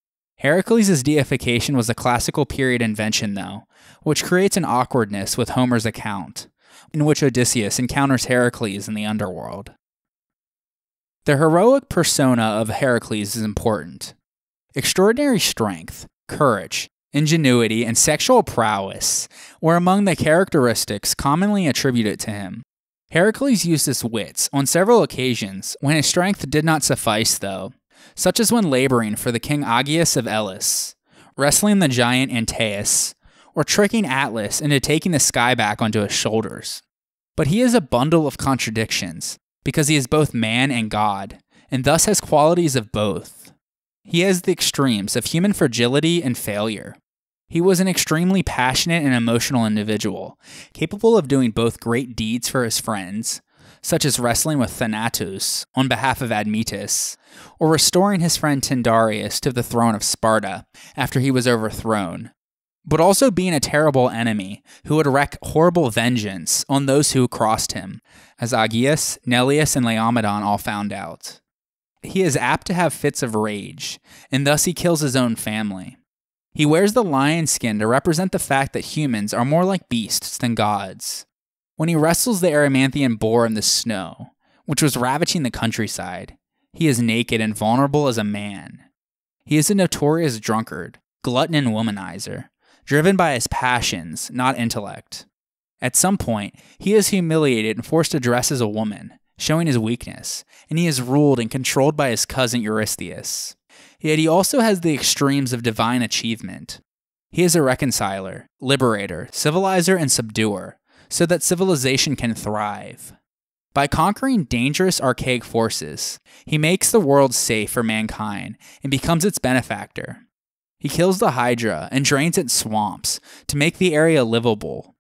Herakles' deification was a classical period invention, though, which creates an awkwardness with Homer's account, in which Odysseus encounters Herakles in the underworld. The heroic persona of Herakles is important. Extraordinary strength, courage, ingenuity, and sexual prowess were among the characteristics commonly attributed to him. Herakles used his wits on several occasions when his strength did not suffice, though, such as when laboring for the king Aegeus of Elis, wrestling the giant Antaeus, or tricking Atlas into taking the sky back onto his shoulders. But he is a bundle of contradictions, because he is both man and god, and thus has qualities of both. He has the extremes of human fragility and failure. He was an extremely passionate and emotional individual, capable of doing both great deeds for his friends, such as wrestling with Thanatos on behalf of Admetus, or restoring his friend Tyndareus to the throne of Sparta after he was overthrown, but also being a terrible enemy who would wreak horrible vengeance on those who crossed him, as Aegeus, Neleus, and Laomedon all found out. He is apt to have fits of rage, and thus he kills his own family. He wears the lion skin to represent the fact that humans are more like beasts than gods. When he wrestles the Erymanthian boar in the snow, which was ravaging the countryside, he is naked and vulnerable as a man. He is a notorious drunkard, glutton and womanizer, driven by his passions, not intellect. At some point, he is humiliated and forced to dress as a woman, showing his weakness, and he is ruled and controlled by his cousin Eurystheus. Yet he also has the extremes of divine achievement. He is a reconciler, liberator, civilizer, and subduer, so that civilization can thrive. By conquering dangerous archaic forces, he makes the world safe for mankind and becomes its benefactor. He kills the Hydra and drains its swamps to make the area livable.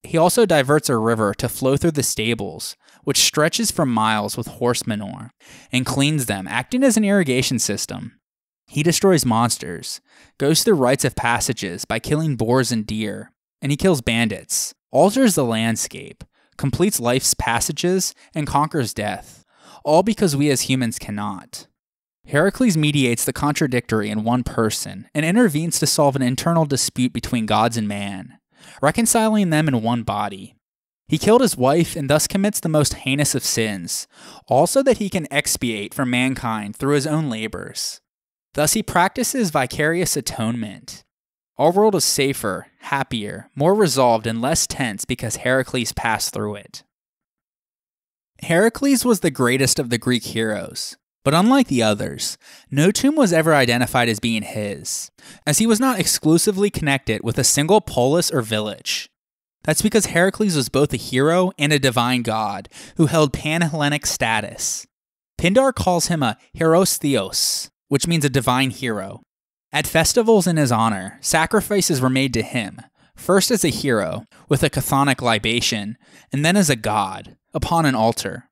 He also diverts a river to flow through the stables, which stretches for miles with horse manure, and cleans them, acting as an irrigation system. He destroys monsters, goes through rites of passages by killing boars and deer, and he kills bandits, alters the landscape, completes life's passages, and conquers death, all because we as humans cannot. Herakles mediates the contradictory in one person and intervenes to solve an internal dispute between gods and man, reconciling them in one body. He killed his wife and thus commits the most heinous of sins, also that he can expiate for mankind through his own labors. Thus he practices vicarious atonement. Our world is safer, happier, more resolved, and less tense because Herakles passed through it. Herakles was the greatest of the Greek heroes, but unlike the others, no tomb was ever identified as being his, as he was not exclusively connected with a single polis or village. That's because Herakles was both a hero and a divine god who held pan-Hellenic status. Pindar calls him a heros theos, which means a divine hero. At festivals in his honor, sacrifices were made to him, first as a hero, with a chthonic libation, and then as a god, upon an altar.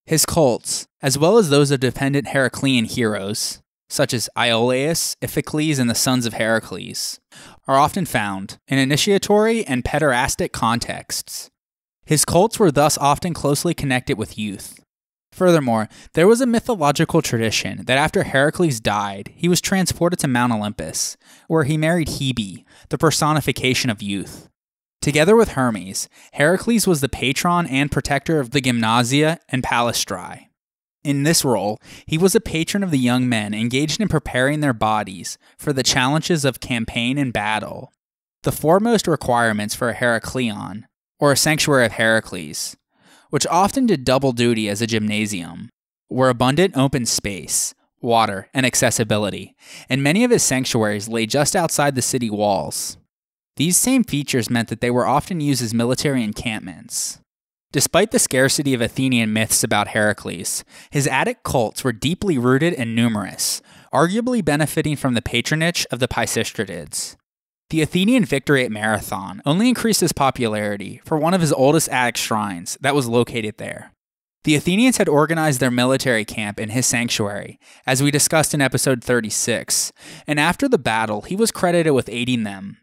His cults, as well as those of dependent Heraclean heroes, such as Iolaus, Iphicles, and the sons of Herakles, are often found in initiatory and pederastic contexts. His cults were thus often closely connected with youth. Furthermore, there was a mythological tradition that after Herakles died, he was transported to Mount Olympus, where he married Hebe, the personification of youth. Together with Hermes, Herakles was the patron and protector of the gymnasia and palastrae. In this role, he was a patron of the young men engaged in preparing their bodies for the challenges of campaign and battle. The foremost requirements for a Herakleion, or a sanctuary of Herakles, which often did double duty as a gymnasium, were abundant open space, water, and accessibility, and many of his sanctuaries lay just outside the city walls. These same features meant that they were often used as military encampments. Despite the scarcity of Athenian myths about Herakles, his Attic cults were deeply rooted and numerous, arguably benefiting from the patronage of the Pisistratids. The Athenian victory at Marathon only increased his popularity for one of his oldest Attic shrines that was located there. The Athenians had organized their military camp in his sanctuary, as we discussed in episode 36, and after the battle, he was credited with aiding them.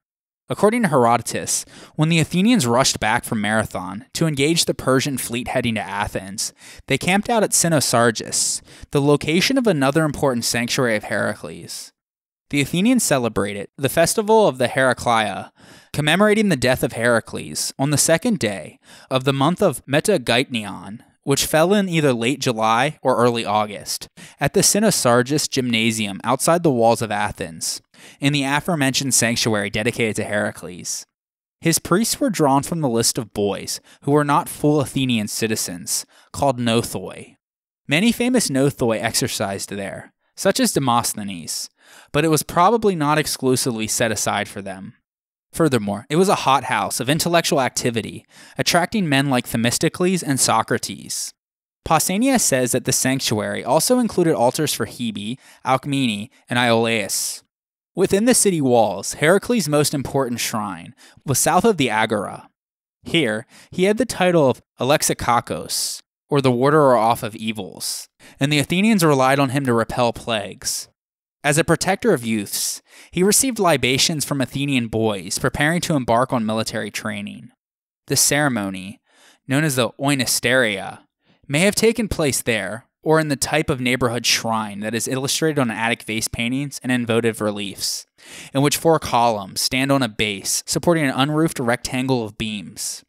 According to Herodotus, when the Athenians rushed back from Marathon to engage the Persian fleet heading to Athens, they camped out at Cynosargus, the location of another important sanctuary of Herakles. The Athenians celebrated the festival of the Herakleia, commemorating the death of Herakles, on the second day of the month of Metageitnion, which fell in either late July or early August, at the Cynosargus Gymnasium outside the walls of Athens, in the aforementioned sanctuary dedicated to Herakles. His priests were drawn from the list of boys who were not full Athenian citizens, called nothoi. Many famous nothoi exercised there, such as Demosthenes, but it was probably not exclusively set aside for them. Furthermore, it was a hothouse of intellectual activity, attracting men like Themistocles and Socrates. Pausanias says that the sanctuary also included altars for Hebe, Alcmene, and Iolaus. Within the city walls, Herakles' most important shrine was south of the Agora. Here, he had the title of Alexikakos, or the warder off of evils, and the Athenians relied on him to repel plagues. As a protector of youths, he received libations from Athenian boys preparing to embark on military training. This ceremony, known as the oinasteria, may have taken place there, or in the type of neighborhood shrine that is illustrated on Attic vase paintings and in votive reliefs, in which 4 columns stand on a base supporting an unroofed rectangle of beams.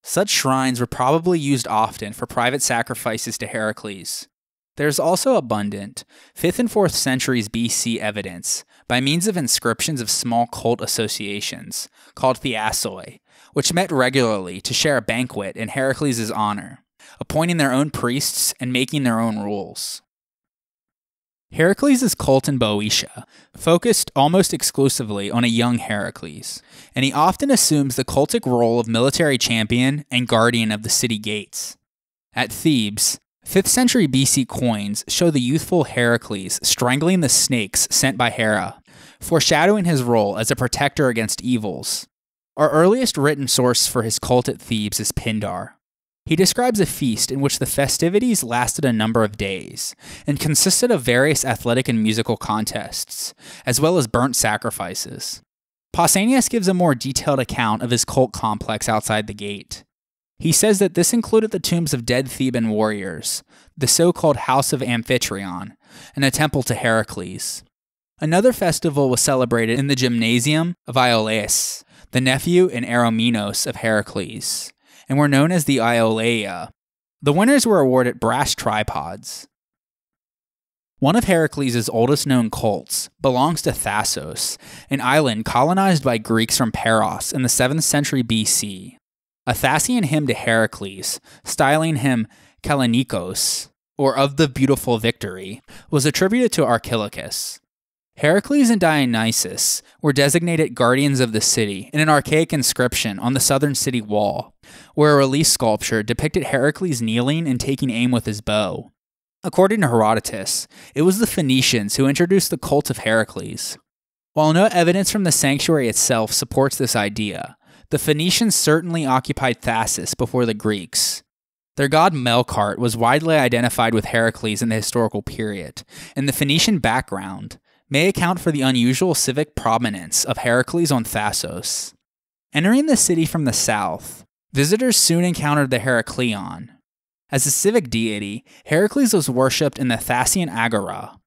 Such shrines were probably used often for private sacrifices to Herakles. There is also abundant 5th and 4th centuries BC evidence by means of inscriptions of small cult associations called Thiasoi, which met regularly to share a banquet in Herakles' honor, appointing their own priests and making their own rules. Herakles' cult in Boeotia focused almost exclusively on a young Herakles, and he often assumes the cultic role of military champion and guardian of the city gates. At Thebes, 5th century BC coins show the youthful Herakles strangling the snakes sent by Hera, foreshadowing his role as a protector against evils. Our earliest written source for his cult at Thebes is Pindar. He describes a feast in which the festivities lasted a number of days, and consisted of various athletic and musical contests, as well as burnt sacrifices. Pausanias gives a more detailed account of his cult complex outside the gate. He says that this included the tombs of dead Theban warriors, the so-called House of Amphitryon, and a temple to Herakles. Another festival was celebrated in the Gymnasium of Iolaus, the nephew and Eromenos of Herakles, and were known as the Iolaia. The winners were awarded brass tripods. One of Herakles' oldest known cults belongs to Thasos, an island colonized by Greeks from Paros in the 7th century BC. A Thasian hymn to Herakles, styling him Kalanikos, or of the beautiful victory, was attributed to Archilochus. Herakles and Dionysus were designated guardians of the city in an archaic inscription on the southern city wall, where a relief sculpture depicted Herakles kneeling and taking aim with his bow. According to Herodotus, it was the Phoenicians who introduced the cult of Herakles. While no evidence from the sanctuary itself supports this idea, the Phoenicians certainly occupied Thasos before the Greeks. Their god Melkart was widely identified with Herakles in the historical period, and the Phoenician background may account for the unusual civic prominence of Herakles on Thasos. Entering the city from the south, visitors soon encountered the Herakleion. As a civic deity, Herakles was worshipped in the Thasian Agora,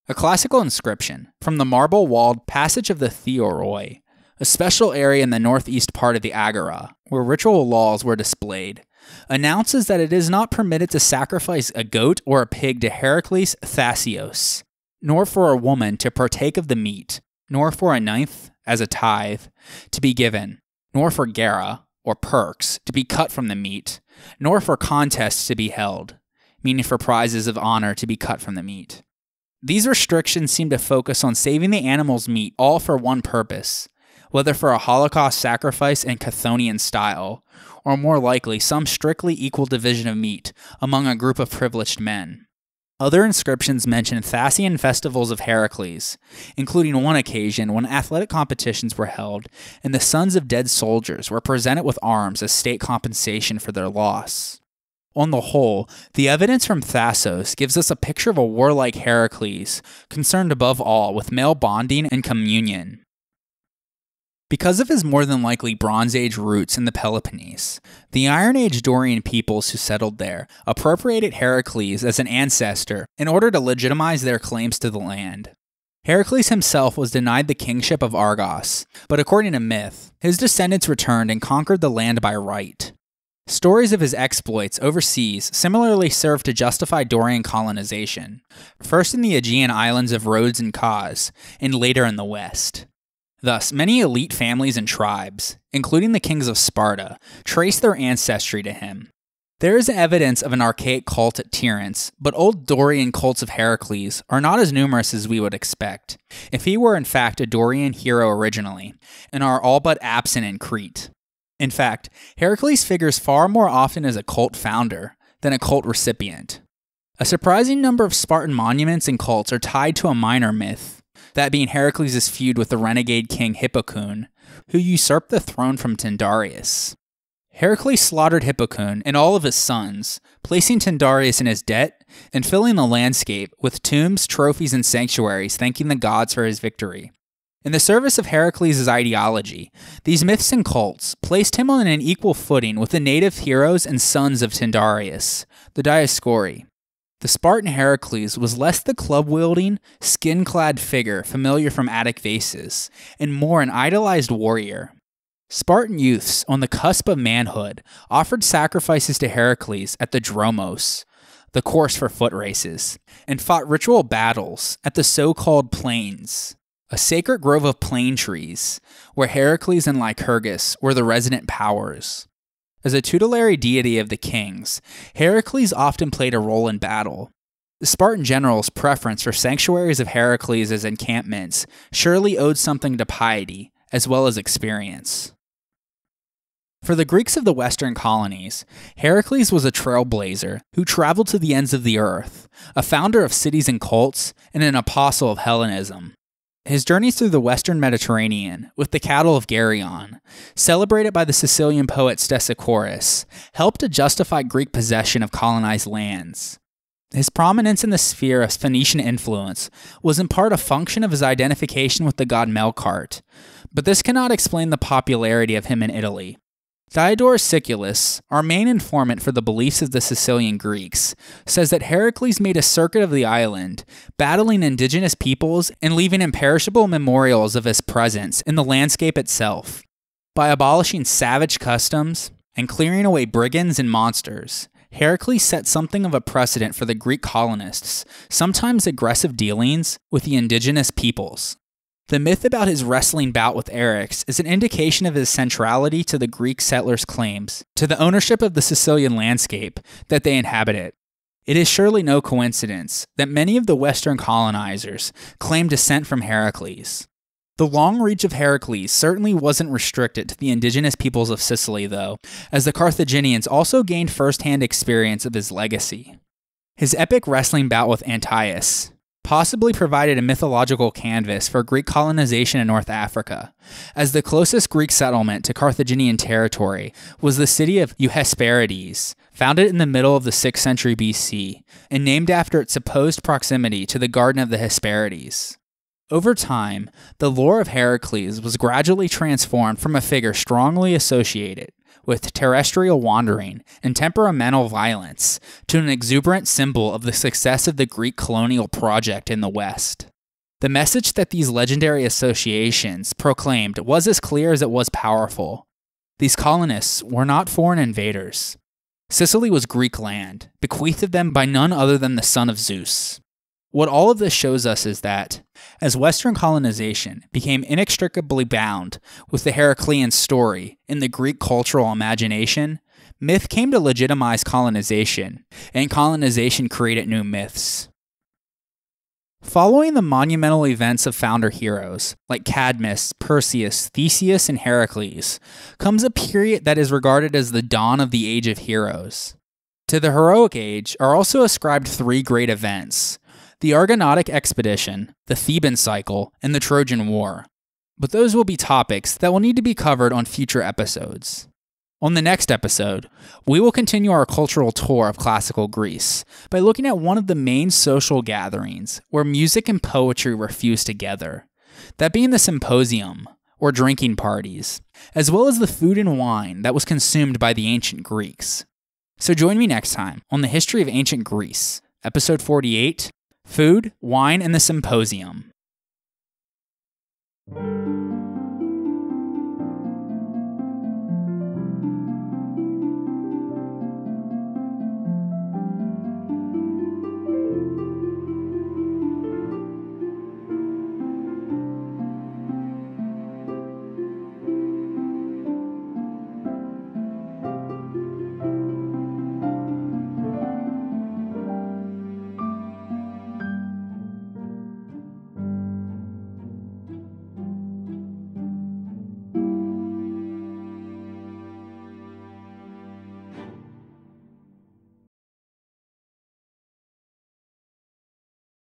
a classical inscription from the marble-walled Passage of the Theoroi, a special area in the northeast part of the Agora, where ritual laws were displayed, announces that it is not permitted to sacrifice a goat or a pig to Herakles Thasios, nor for a woman to partake of the meat, nor for a ninth, as a tithe, to be given, nor for gera, or perks, to be cut from the meat, nor for contests to be held, meaning for prizes of honor to be cut from the meat. These restrictions seem to focus on saving the animal's meat all for one purpose, whether for a Holocaust sacrifice in Chthonian style, or more likely some strictly equal division of meat among a group of privileged men. Other inscriptions mention Thasian festivals of Herakles, including one occasion when athletic competitions were held and the sons of dead soldiers were presented with arms as state compensation for their loss. On the whole, the evidence from Thasos gives us a picture of a warlike Herakles, concerned above all with male bonding and communion. Because of his more than likely Bronze Age roots in the Peloponnese, the Iron Age Dorian peoples who settled there appropriated Herakles as an ancestor in order to legitimize their claims to the land. Herakles himself was denied the kingship of Argos, but according to myth, his descendants returned and conquered the land by right. Stories of his exploits overseas similarly served to justify Dorian colonization, first in the Aegean islands of Rhodes and Kos, and later in the west. Thus, many elite families and tribes, including the kings of Sparta, trace their ancestry to him. There is evidence of an archaic cult at Tiryns, but old Dorian cults of Herakles are not as numerous as we would expect, if he were in fact a Dorian hero originally, and are all but absent in Crete. In fact, Herakles figures far more often as a cult founder than a cult recipient. A surprising number of Spartan monuments and cults are tied to a minor myth, that being Herakles' feud with the renegade king Hippocoon, who usurped the throne from Tyndareus. Herakles slaughtered Hippocoon and all of his sons, placing Tyndareus in his debt and filling the landscape with tombs, trophies, and sanctuaries thanking the gods for his victory. In the service of Herakles' ideology, these myths and cults placed him on an equal footing with the native heroes and sons of Tyndareus, the Dioscuri. The Spartan Herakles was less the club-wielding, skin-clad figure familiar from Attic vases, and more an idolized warrior. Spartan youths on the cusp of manhood offered sacrifices to Herakles at the Dromos, the course for foot races, and fought ritual battles at the so-called plains, a sacred grove of plane trees, where Herakles and Lycurgus were the resident powers. As a tutelary deity of the kings, Herakles often played a role in battle. The Spartan generals' preference for sanctuaries of Herakles as encampments surely owed something to piety, as well as experience. For the Greeks of the Western colonies, Herakles was a trailblazer who traveled to the ends of the earth, a founder of cities and cults, and an apostle of Hellenism. His journeys through the western Mediterranean, with the cattle of Geryon, celebrated by the Sicilian poet Stesichorus, helped to justify Greek possession of colonized lands. His prominence in the sphere of Phoenician influence was in part a function of his identification with the god Melkart, but this cannot explain the popularity of him in Italy. Diodorus Siculus, our main informant for the beliefs of the Sicilian Greeks, says that Herakles made a circuit of the island, battling indigenous peoples and leaving imperishable memorials of his presence in the landscape itself. By abolishing savage customs and clearing away brigands and monsters, Herakles set something of a precedent for the Greek colonists' sometimes aggressive dealings with the indigenous peoples. The myth about his wrestling bout with Eryx is an indication of his centrality to the Greek settlers' claims to the ownership of the Sicilian landscape that they inhabited. It is surely no coincidence that many of the Western colonizers claim descent from Herakles. The long reach of Herakles certainly wasn't restricted to the indigenous peoples of Sicily, though, as the Carthaginians also gained first-hand experience of his legacy. His epic wrestling bout with Antaeus, possibly provided a mythological canvas for Greek colonization in North Africa, as the closest Greek settlement to Carthaginian territory was the city of Hesperides, founded in the middle of the 6th century BC, and named after its supposed proximity to the Garden of the Hesperides. Over time, the lore of Herakles was gradually transformed from a figure strongly associated with terrestrial wandering and temperamental violence to an exuberant symbol of the success of the Greek colonial project in the West. The message that these legendary associations proclaimed was as clear as it was powerful. These colonists were not foreign invaders. Sicily was Greek land, bequeathed to them by none other than the son of Zeus. What all of this shows us is that, as Western colonization became inextricably bound with the Heraklean story in the Greek cultural imagination, myth came to legitimize colonization, and colonization created new myths. Following the monumental events of founder heroes, like Cadmus, Perseus, Theseus, and Herakles, comes a period that is regarded as the dawn of the Age of Heroes. To the heroic age are also ascribed three great events: the Argonautic expedition, the Theban cycle, and the Trojan War. But those will be topics that will need to be covered on future episodes. On the next episode, we will continue our cultural tour of classical Greece by looking at one of the main social gatherings where music and poetry were fused together, that being the symposium, or drinking parties, as well as the food and wine that was consumed by the ancient Greeks. So join me next time on the History of Ancient Greece, episode 48, Food, Wine, and the Symposium.